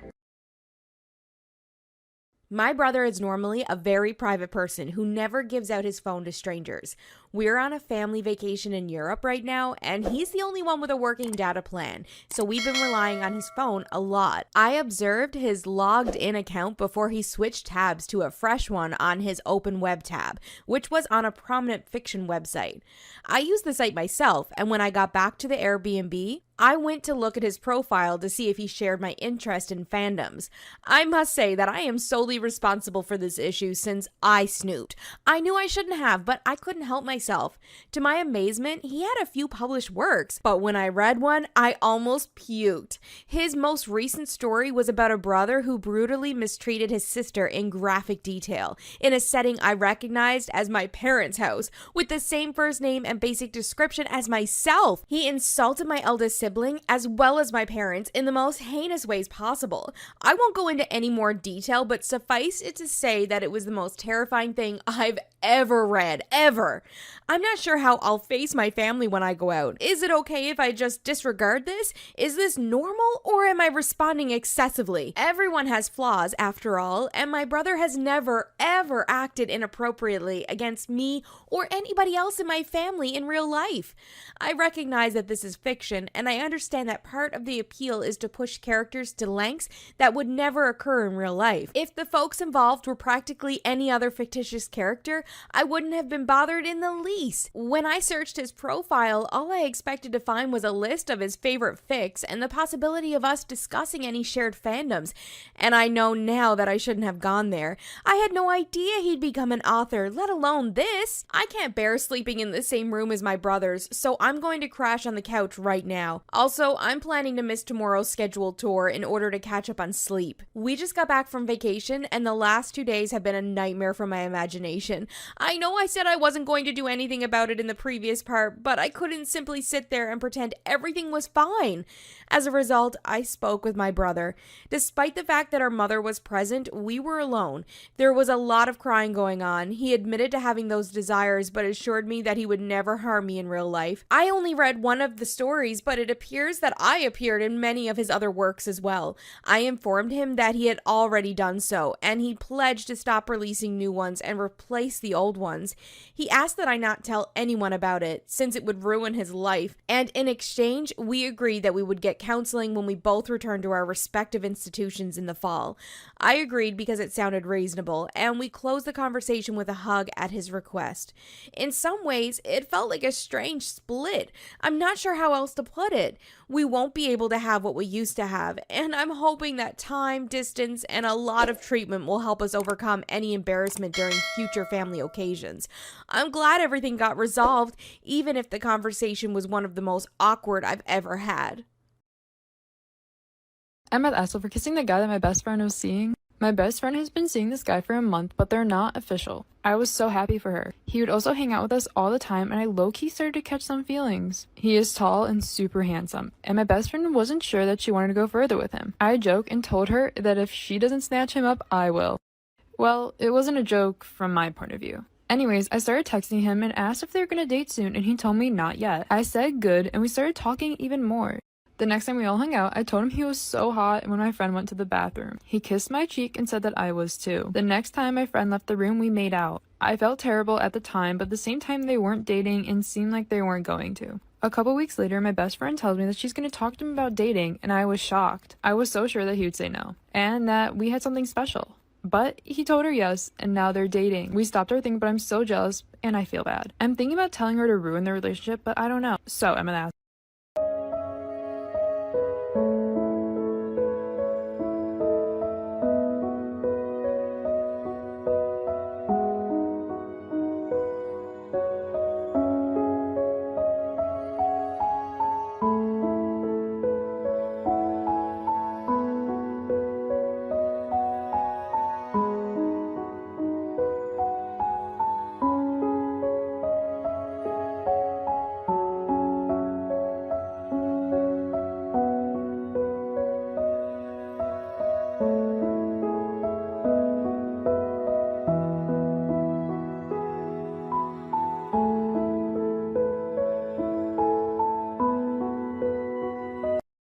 [SPEAKER 10] My brother is normally a very private person who never gives out his phone to strangers. We're on a family vacation in Europe right now, and he's the only one with a working data plan, so we've been relying on his phone a lot. I observed his logged in account before he switched tabs to a fresh one on his open web tab, which was on a prominent fiction website. I used the site myself, and when I got back to the Airbnb, I went to look at his profile to see if he shared my interest in fandoms. I must say that I am solely responsible for this issue since I snooped. I knew I shouldn't have, but I couldn't help myself. To my amazement, he had a few published works, but when I read one, I almost puked. His most recent story was about a brother who brutally mistreated his sister in graphic detail, in a setting I recognized as my parents' house, with the same first name and basic description as myself. He insulted my eldest sibling as well as my parents in the most heinous ways possible. I won't go into any more detail, but suffice it to say that it was the most terrifying thing I've ever read, ever. I'm not sure how I'll face my family when I go out. Is it okay if I just disregard this? Is this normal, or am I responding excessively? Everyone has flaws after all, and my brother has never, ever acted inappropriately against me or anybody else in my family in real life. I recognize that this is fiction, and I understand that part of the appeal is to push characters to lengths that would never occur in real life. If the folks involved were practically any other fictitious character, I wouldn't have been bothered in the least. When I searched his profile, all I expected to find was a list of his favorite fics and the possibility of us discussing any shared fandoms, and I know now that I shouldn't have gone there. I had no idea he'd become an author, let alone this. I can't bear sleeping in the same room as my brothers, so I'm going to crash on the couch right now. Also, I'm planning to miss tomorrow's scheduled tour in order to catch up on sleep. We just got back from vacation, and the last 2 days have been a nightmare for my imagination. I know I said I wasn't going to do anything about it in the previous part, but I couldn't simply sit there and pretend everything was fine. As a result, I spoke with my brother. Despite the fact that our mother was present, we were alone. There was a lot of crying going on. He admitted to having those desires, but assured me that he would never harm me in real life. I only read one of the stories, but it appears that I appeared in many of his other works as well. I informed him that he had already done so, and he pledged to stop releasing new ones and replace the old ones. He asked that I not tell anyone about it, since it would ruin his life, and in exchange, we agreed that we would get counseling when we both returned to our respective institutions in the fall. I agreed because it sounded reasonable, and we closed the conversation with a hug at his request. In some ways, it felt like a strange split. I'm not sure how else to put it. We won't be able to have what we used to have, and I'm hoping that time, distance, and a lot of treatment will help us overcome any embarrassment during future family occasions. I'm glad everything got resolved, even if the conversation was one of the most awkward I've ever had.
[SPEAKER 11] I'm at Essel for kissing the guy that my best friend was seeing. My best friend has been seeing this guy for a month, but they're not official. I was so happy for her. He would also hang out with us all the time, and I low-key started to catch some feelings. He is tall and super handsome, and my best friend wasn't sure that she wanted to go further with him. I joked and told her that if she doesn't snatch him up, I will. Well, it wasn't a joke from my point of view. Anyways, I started texting him and asked if they were gonna date soon, and he told me not yet. I said good, and we started talking even more. The next time we all hung out, I told him he was so hot when my friend went to the bathroom. He kissed my cheek and said that I was too. The next time my friend left the room, we made out. I felt terrible at the time, but at the same time they weren't dating and seemed like they weren't going to. A couple weeks later, my best friend tells me that she's going to talk to him about dating, and I was shocked. I was so sure that he would say no, and that we had something special. But he told her yes, and now they're dating. We stopped our thing, but I'm so jealous, and I feel bad. I'm thinking about telling her to ruin their relationship, but I don't know. So I'm gonna ask.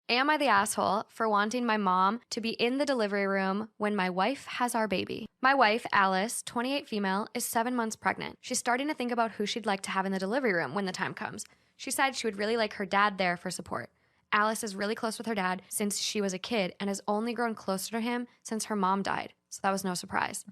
[SPEAKER 12] Am I the asshole for wanting my mom to be in the delivery room when my wife has our baby? My wife, Alice, 28 female, is 7 months pregnant. She's starting to think about who she'd like to have in the delivery room when the time comes. She said she would really like her dad there for support. Alice is really close with her dad since she was a kid and has only grown closer to him since her mom died, so that was no surprise.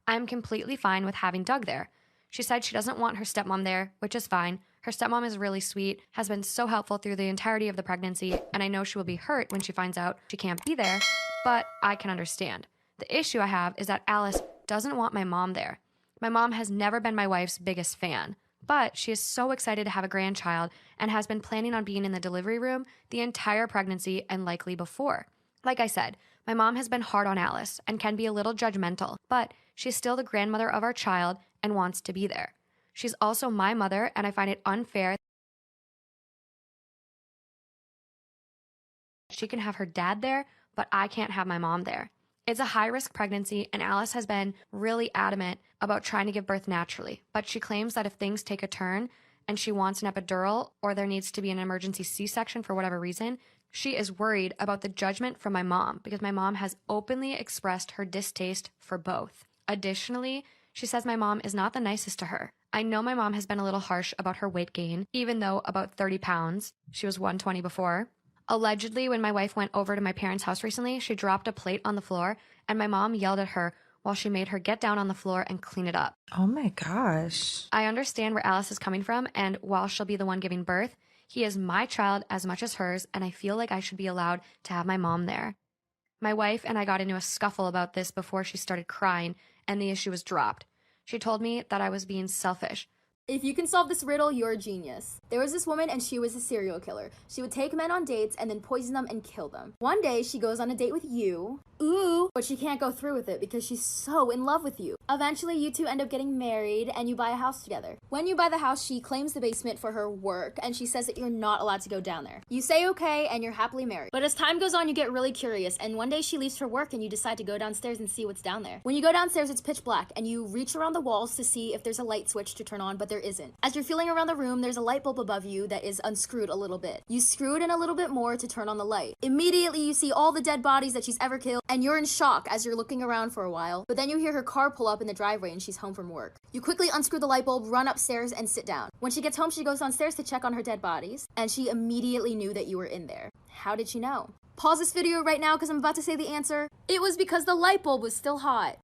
[SPEAKER 12] I'm completely fine with having Doug there. She said she doesn't want her stepmom there, which is fine. Her stepmom is really sweet, has been so helpful through the entirety of the pregnancy, and I know she will be hurt when she finds out she can't be there, but I can understand. The issue I have is that Alice doesn't want my mom there. My mom has never been my wife's biggest fan, but she is so excited to have a grandchild and has been planning on being in the delivery room the entire pregnancy and likely before. Like I said, my mom has been hard on Alice and can be a little judgmental, but she's still the grandmother of our child and wants to be there. She's also my mother, and I find it unfair she can have her dad there, but I can't have my mom there. It's a high-risk pregnancy, and Alice has been really adamant about trying to give birth naturally, but she claims that if things take a turn and she wants an epidural or there needs to be an emergency C-section for whatever reason, she is worried about the judgment from my mom because my mom has openly expressed her distaste for both. Additionally, she says my mom is not the nicest to her. I know my mom has been a little harsh about her weight gain, even though about 30 pounds. She was 120 before. Allegedly, when my wife went over to my parents' house recently, she dropped a plate on the floor, and my mom yelled at her while she made her get down on the floor and clean it up.
[SPEAKER 13] Oh my gosh.
[SPEAKER 12] I understand where Alice is coming from, and while she'll be the one giving birth, he is my child as much as hers, and I feel like I should be allowed to have my mom there. My wife and I got into a scuffle about this before she started crying, and the issue was dropped. She told me that I was being selfish.
[SPEAKER 2] If you can solve this riddle, you're a genius. There was this woman and she was a serial killer. She would take men on dates and then poison them and kill them. One day she goes on a date with you. Ooh, But she can't go through with it because she's so in love with you. Eventually, you two end up getting married and you buy a house together. When you buy the house, she claims the basement for her work and she says that you're not allowed to go down there. You say okay and you're happily married. But as time goes on, you get really curious, and one day she leaves for work and you decide to go downstairs and see what's down there. When you go downstairs, it's pitch black and you reach around the walls to see if there's a light switch to turn on, but there isn't. As you're feeling around the room, there's a light bulb above you that is unscrewed a little bit. You screw it in a little bit more to turn on the light. Immediately, you see all the dead bodies that she's ever killed, and you're in shock as you're looking around for a while, but then you hear her car pull up in the driveway and she's home from work. You quickly unscrew the light bulb, run upstairs, and sit down. When she gets home, she goes downstairs to check on her dead bodies, and she immediately knew that you were in there. How did she know? Pause this video right now because I'm about to say the answer. It was because the light bulb was still hot.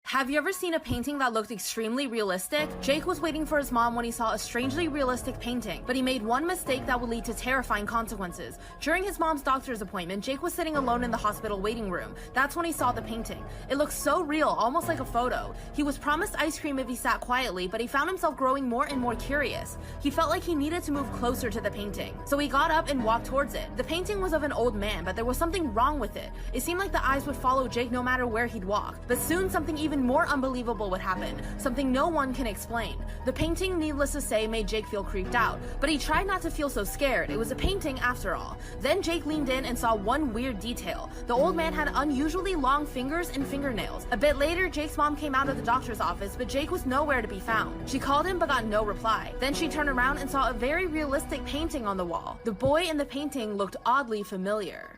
[SPEAKER 14] Have you ever seen a painting that looked extremely realistic? Jake was waiting for his mom when he saw a strangely realistic painting, but he made one mistake that would lead to terrifying consequences. During his mom's doctor's appointment, Jake was sitting alone in the hospital waiting room. That's when he saw the painting. It looked so real, almost like a photo. He was promised ice cream if he sat quietly, but he found himself growing more and more curious. He felt like he needed to move closer to the painting, so he got up and walked towards it. The painting was of an old man, but there was something wrong with it. It seemed like the eyes would follow Jake no matter where he'd walk, but soon something even more unbelievable would happen, something no one can explain. The painting, needless to say, made Jake feel creeped out, but he tried not to feel so scared. It was a painting after all. Then Jake leaned in and saw one weird detail. The old man had unusually long fingers and fingernails. A bit later, Jake's mom came out of the doctor's office, but Jake was nowhere to be found. She called him but got no reply. Then she turned around and saw a very realistic painting on the wall. The boy in the painting looked oddly familiar.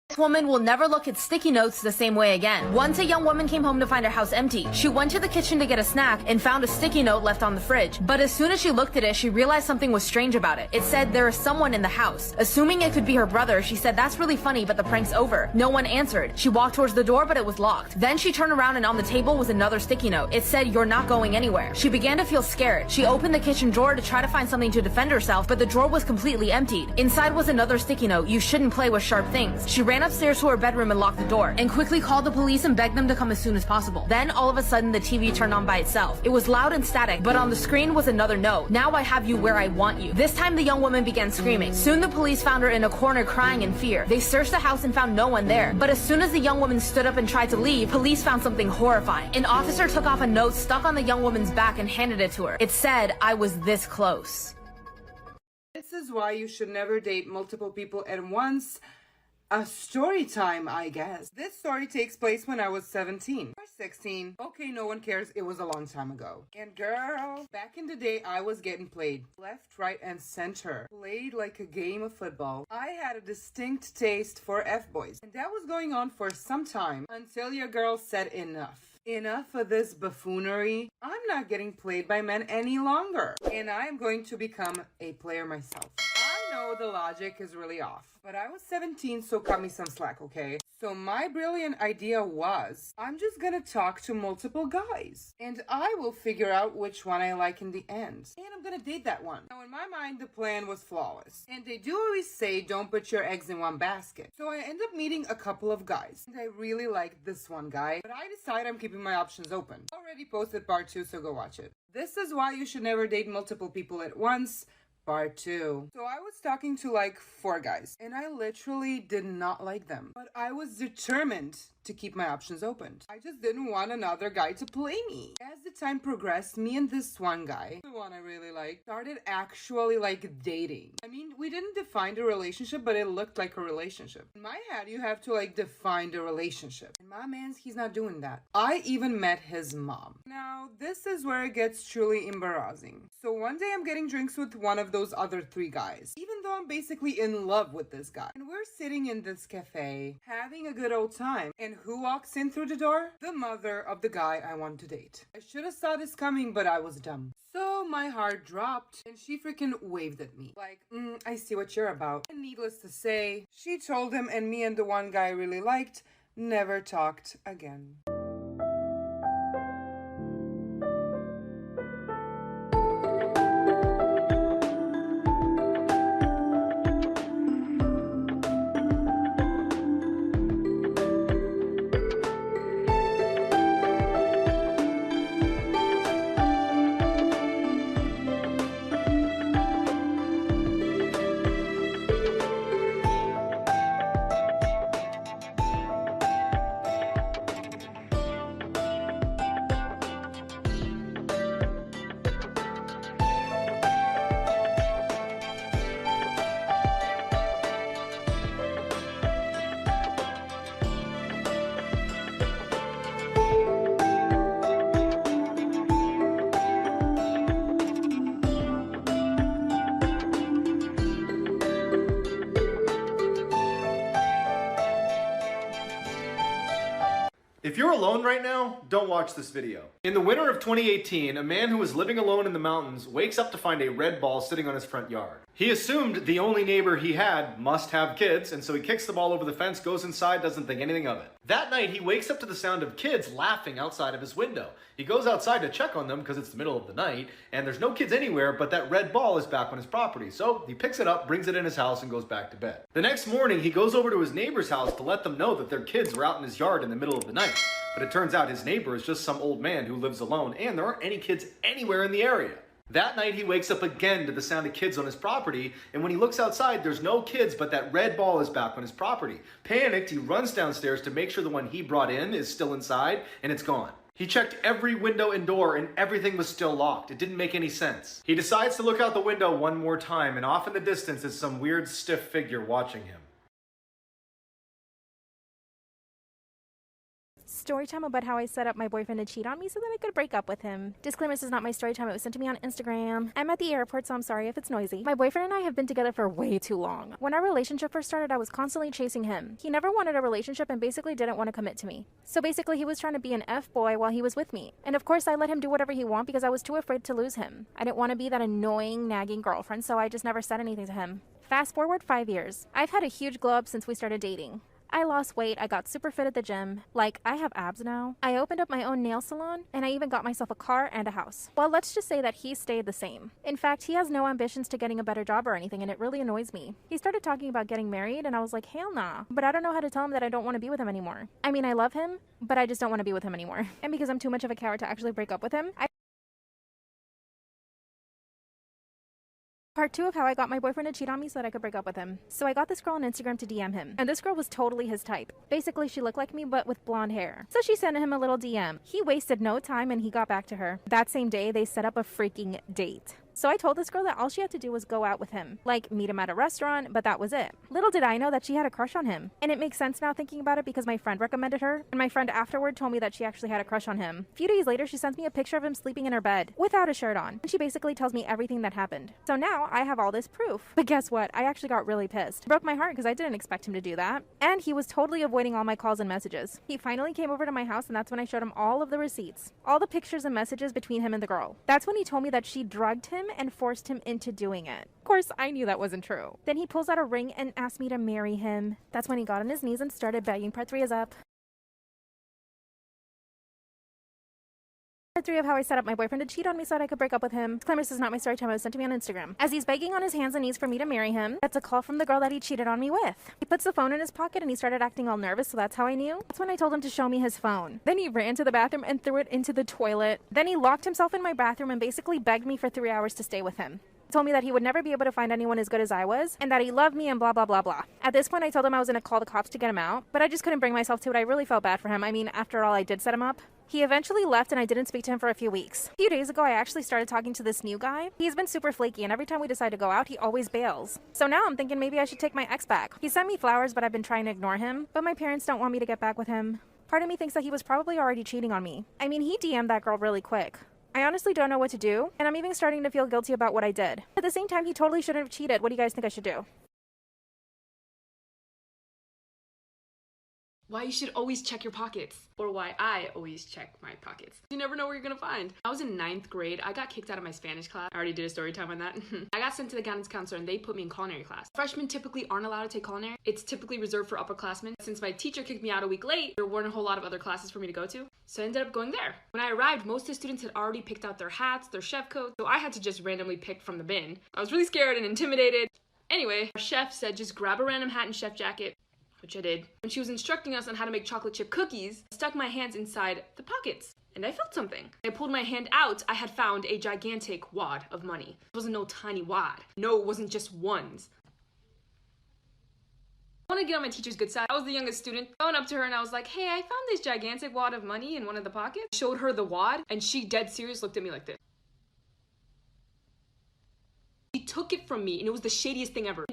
[SPEAKER 14] This woman will never look at sticky notes the same way again. Once a young woman came home to find her house empty. She went to the kitchen to get a snack and found a sticky note left on the fridge. But as soon as she looked at it, she realized something was strange about it. It said there is someone in the house. Assuming it could be her brother, she said that's really funny, but the prank's over. No one answered. She walked towards the door, but it was locked. Then she turned around and on the table was another sticky note. It said, "You're not going anywhere." She began to feel scared. She opened the kitchen drawer to try to find something to defend herself, but the drawer was completely emptied. Inside was another sticky note. "You shouldn't play with sharp things." She ran upstairs to her bedroom and locked the door, and quickly called the police and begged them to come as soon as possible. Then all of a sudden the TV turned on by itself. It was loud and static, but on the screen was another note. "Now I have you where I want you." This time the young woman began screaming. Soon the police found her in a corner crying in fear. They searched the house and found no one there. But as soon as the young woman stood up and tried to leave, police found something horrifying. An officer took off a note stuck on the young woman's back and handed it to her. It said, "I was this close."
[SPEAKER 15] This is why you should never date multiple people at once. A story time, I guess. This story takes place when I was 17 or 16. Okay, no one cares. It was a long time ago. And girl, back in the day, I was getting played left, right, and center. Played like a game of football. I had a distinct taste for F-boys. And that was going on for some time until your girl said enough. Enough of this buffoonery. I'm not getting played by men any longer. And I'm going to become a player myself. I know the logic is really off. But I was 17, so cut me some slack, okay? So my brilliant idea was, I'm just gonna talk to multiple guys. And I will figure out which one I like in the end. And I'm gonna date that one. Now in my mind, the plan was flawless. And they do always say, don't put your eggs in one basket. So I end up meeting a couple of guys. And I really like this one guy. But I decide I'm keeping my options open. Already posted part 2, so go watch it. This is why you should never date multiple people at once. Part 2. So I was talking to like 4 guys and I literally did not like them, but I was determined to keep my options open. I just didn't want another guy to play me. As the time progressed, me and this one guy, the one I really liked, started actually like dating. I mean, we didn't define the relationship, but it looked like a relationship. In my head, you have to like define the relationship. And my man's, he's not doing that. I even met his mom. Now, this is where it gets truly embarrassing. So one day I'm getting drinks with one of those other three guys, even though I'm basically in love with this guy. And we're sitting in this cafe, having a good old time. And who walks in through the door? The mother of the guy I want to date. I should have saw this coming, but I was dumb. So my heart dropped and she freaking waved at me. Like, I see what you're about. And needless to say, she told him, and me and the one guy I really liked never talked again.
[SPEAKER 16] If you're alone right now, don't watch this video. In the winter of 2018, a man who was living alone in the mountains wakes up to find a red ball sitting on his front yard. He assumed the only neighbor he had must have kids, and so he kicks the ball over the fence, goes inside, doesn't think anything of it. That night, he wakes up to the sound of kids laughing outside of his window. He goes outside to check on them because it's the middle of the night, and there's no kids anywhere, but that red ball is back on his property. So he picks it up, brings it in his house, and goes back to bed. The next morning, he goes over to his neighbor's house to let them know that their kids were out in his yard in the middle of the night. But it turns out his neighbor is just some old man who lives alone, and there aren't any kids anywhere in the area. That night, he wakes up again to the sound of kids on his property, and when he looks outside, there's no kids, but that red ball is back on his property. Panicked, he runs downstairs to make sure the one he brought in is still inside, and it's gone. He checked every window and door, and everything was still locked. It didn't make any sense. He decides to look out the window one more time, and off in the distance is some weird, stiff figure watching him.
[SPEAKER 4] Story time about how I set up my boyfriend to cheat on me so that I could break up with him. Disclaimer, this is not my story time. It was sent to me on Instagram. I'm at the airport, so I'm sorry if it's noisy. My boyfriend and I have been together for way too long. When our relationship first started, I was constantly chasing him. He never wanted a relationship and basically didn't want to commit to me. So basically, he was trying to be an F-boy while he was with me. And of course, I let him do whatever he wanted because I was too afraid to lose him. I didn't want to be that annoying, nagging girlfriend, so I just never said anything to him. Fast forward 5 years. I've had a huge glow up since we started dating. I lost weight, I got super fit at the gym, like I have abs now. I opened up my own nail salon, and I even got myself a car and a house. Well, let's just say that he stayed the same. In fact, he has no ambitions to getting a better job or anything, and it really annoys me. He started talking about getting married, and I was like, hell nah. But I don't know how to tell him that I don't want to be with him anymore. I mean, I love him, but I just don't want to be with him anymore. And because I'm too much of a coward to actually break up with him, Part 2 of how I got my boyfriend to cheat on me so that I could break up with him. So I got this girl on Instagram to DM him, and this girl was totally his type. Basically, she looked like me, but with blonde hair. So she sent him a little DM. He wasted no time and he got back to her. That same day, they set up a freaking date. So I told this girl that all she had to do was go out with him, like meet him at a restaurant, but that was it. Little did I know that she had a crush on him. And it makes sense now thinking about it because my friend recommended her, and my friend afterward told me that she actually had a crush on him. A few days later, she sends me a picture of him sleeping in her bed without a shirt on. And she basically tells me everything that happened. So now I have all this proof. But guess what? I actually got really pissed. It broke my heart because I didn't expect him to do that. And he was totally avoiding all my calls and messages. He finally came over to my house, and that's when I showed him all of the receipts, all the pictures and messages between him and the girl. That's when he told me that she drugged him and forced him into doing it. Of course, I knew that wasn't true. Then he pulls out a ring and asked me to marry him. That's when he got on his knees and started begging. Part 3 is up. Part 3 of how I set up my boyfriend to cheat on me so that I could break up with him. Disclaimer, this is not my story time. It was sent to me on Instagram. As he's begging on his hands and knees for me to marry him, that's a call from the girl that he cheated on me with. He puts the phone in his pocket and he started acting all nervous, so that's how I knew. That's when I told him to show me his phone. Then he ran to the bathroom and threw it into the toilet. Then he locked himself in my bathroom and basically begged me for 3 hours to stay with him. told me that he would never be able to find anyone as good as I was, and that he loved me and blah, blah, blah, blah. At this point, I told him I was going to call the cops to get him out, but I just couldn't bring myself to it. I really felt bad for him. I mean, after all, I did set him up. He eventually left and I didn't speak to him for a few weeks. A few days ago, I actually started talking to this new guy. He's been super flaky, and every time we decide to go out, he always bails. So now I'm thinking maybe I should take my ex back. He sent me flowers, but I've been trying to ignore him. But my parents don't want me to get back with him. Part of me thinks that he was probably already cheating on me. I mean, he DM'd that girl really quick. I honestly don't know what to do, and I'm even starting to feel guilty about what I did. At the same time, he totally shouldn't have cheated. What do you guys think I should do?
[SPEAKER 17] Why you should always check your pockets, or why I always check my pockets. You never know where you're gonna find. I was in 9th grade. I got kicked out of my Spanish class. I already did a story time on that. I got sent to the guidance counselor and they put me in culinary class. Freshmen typically aren't allowed to take culinary. It's typically reserved for upperclassmen. Since my teacher kicked me out a week late, there weren't a whole lot of other classes for me to go to. So I ended up going there. When I arrived, most of the students had already picked out their hats, their chef coats, so I had to just randomly pick from the bin. I was really scared and intimidated. Anyway, our chef said just grab a random hat and chef jacket, which I did. When she was instructing us on how to make chocolate chip cookies, I stuck my hands inside the pockets, and I felt something. When I pulled my hand out, I had found a gigantic wad of money. It wasn't no tiny wad. No, it wasn't just ones. I want to get on my teacher's good side. I was the youngest student. Going up to her and I was like, hey, I found this gigantic wad of money in one of the pockets. I showed her the wad, and she dead serious looked at me like this. She took it from me, and it was the shadiest thing ever.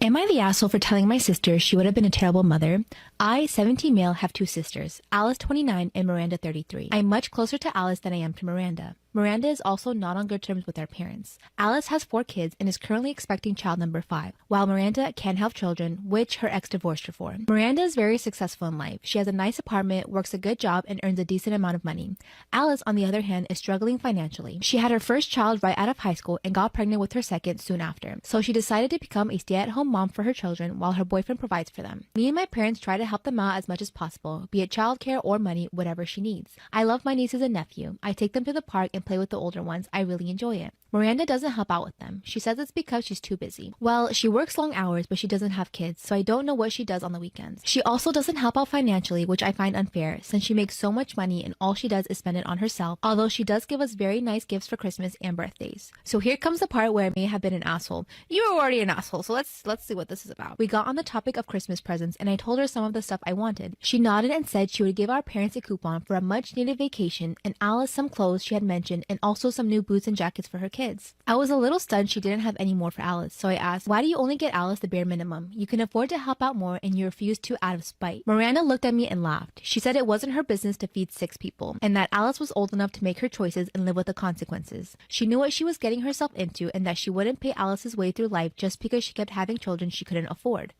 [SPEAKER 1] Am I the asshole for telling my sister she would have been a terrible mother? I, 17 male, have two sisters, Alice 29 and Miranda 33. I'm much closer to Alice than I am to Miranda. Miranda is also not on good terms with our parents. Alice has 4 kids and is currently expecting child number 5, while Miranda can't have children, which her ex divorced her for. Miranda is very successful in life. She has a nice apartment, works a good job, and earns a decent amount of money. Alice, on the other hand, is struggling financially. She had her first child right out of high school and got pregnant with her second soon after. So she decided to become a stay-at-home mom for her children while her boyfriend provides for them. Me and my parents try to help them out as much as possible, be it childcare or money, whatever she needs. I love my nieces and nephew. I take them to the park and play with the older ones. I really enjoy it. Miranda doesn't help out with them. She says it's because she's too busy. Well, she works long hours, but she doesn't have kids, so I don't know what she does on the weekends. She also doesn't help out financially, which I find unfair, since she makes so much money and all she does is spend it on herself, although she does give us very nice gifts for Christmas and birthdays. So here comes the part where I may have been an asshole. You were already an asshole, so let's see what this is about. We got on the topic of Christmas presents, and I told her some of the stuff I wanted. She nodded and said she would give our parents a coupon for a much-needed vacation, and Alice some clothes she had mentioned, and also some new boots and jackets for her kids. I was a little stunned she didn't have any more for Alice, so I asked, why do you only get Alice the bare minimum? You can afford to help out more and you refuse to out of spite. Miranda looked at me and laughed. She said it wasn't her business to feed 6 people, and that Alice was old enough to make her choices and live with the consequences. She knew what she was getting herself into and that she wouldn't pay Alice's way through life just because she kept having children she couldn't afford.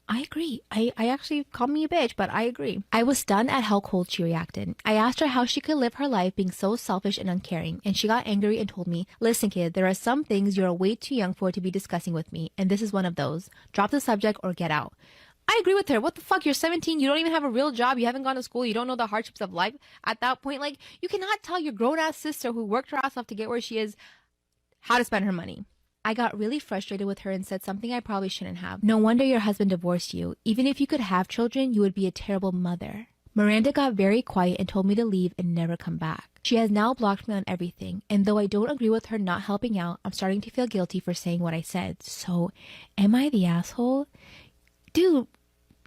[SPEAKER 1] I agree. I actually called me a bitch, but I agree. I was stunned at how cold she reacted. I asked her how she could live her life being so selfish and uncaring, and she got angry and told me, listen kid, there are some things you're way too young for to be discussing with me, and this is one of those. Drop the subject or get out. I agree with her. What the fuck? You're 17. You don't even have a real job. You haven't gone to school. You don't know the hardships of life. At that point, like, you cannot tell your grown-ass sister who worked her ass off to get where she is how to spend her money. I got really frustrated with her and said something I probably shouldn't have. No wonder your husband divorced you. Even if you could have children, you would be a terrible mother. Miranda got very quiet and told me to leave and never come back. She has now blocked me on everything, and though I don't agree with her not helping out, I'm starting to feel guilty for saying what I said. So, am I the asshole? Dude,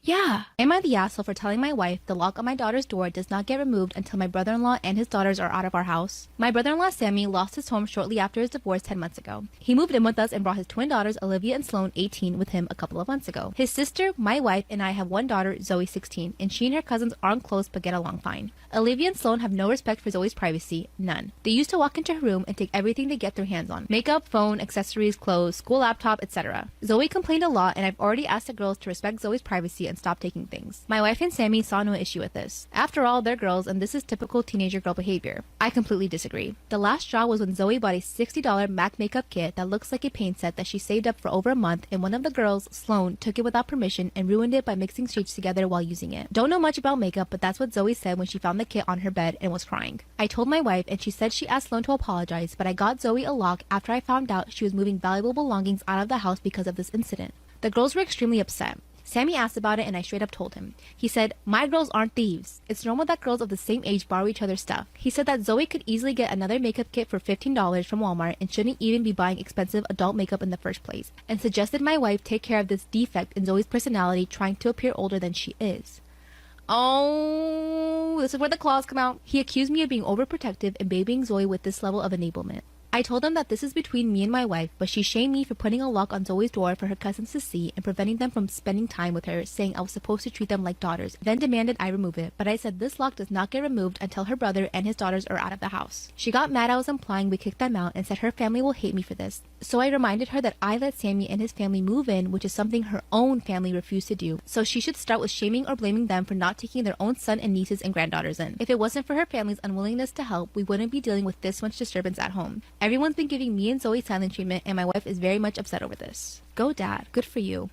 [SPEAKER 1] Yeah. Am I the asshole for telling my wife the lock on my daughter's door does not get removed until my brother-in-law and his daughters are out of our house? My brother-in-law Sammy lost his home shortly after his divorce 10 months ago. He moved in with us and brought his twin daughters Olivia and Sloane, 18, with him a couple of months ago. His sister, my wife, and I have one daughter, Zoe, 16, and she and her cousins aren't close but get along fine. Olivia and Sloane have no respect for Zoe's privacy, none. They used to walk into her room and take everything they get their hands on. Makeup, phone, accessories, clothes, school laptop, etc. Zoe complained a lot, and I've already asked the girls to respect Zoe's privacy and stop taking things. My wife and Sammy saw no issue with this. After all, they're girls, and this is typical teenager girl behavior. I completely disagree. The last straw was when Zoe bought a $60 MAC makeup kit that looks like a paint set that she saved up for over a month, and one of the girls, Sloane, took it without permission and ruined it by mixing shades together while using it. Don't know much about makeup, but that's what Zoe said when she found the kit on her bed and was crying. I told my wife, and she said she asked Sloane to apologize, but I got Zoe a lock after I found out she was moving valuable belongings out of the house because of this incident. The girls were extremely upset. Sammy asked about it and I straight up told him. He said, "My girls aren't thieves. It's normal that girls of the same age borrow each other's stuff." He said that Zoe could easily get another makeup kit for $15 from Walmart and shouldn't even be buying expensive adult makeup in the first place, and suggested my wife take care of this defect in Zoe's personality, trying to appear older than she is. Oh, this is where the claws come out. He accused me of being overprotective and babying Zoe with this level of enablement. I told him that this is between me and my wife, but she shamed me for putting a lock on Zoe's door for her cousins to see and preventing them from spending time with her, saying I was supposed to treat them like daughters, then demanded I remove it, but I said this lock does not get removed until her brother and his daughters are out of the house. She got mad I was implying we kicked them out and said her family will hate me for this. So I reminded her that I let Sammy and his family move in, which is something her own family refused to do, so she should start with shaming or blaming them for not taking their own son and nieces and granddaughters in. If it wasn't for her family's unwillingness to help, we wouldn't be dealing with this much disturbance at home. Everyone's been giving me and Zoe silent treatment, and my wife is very much upset over this. Go dad, good for you.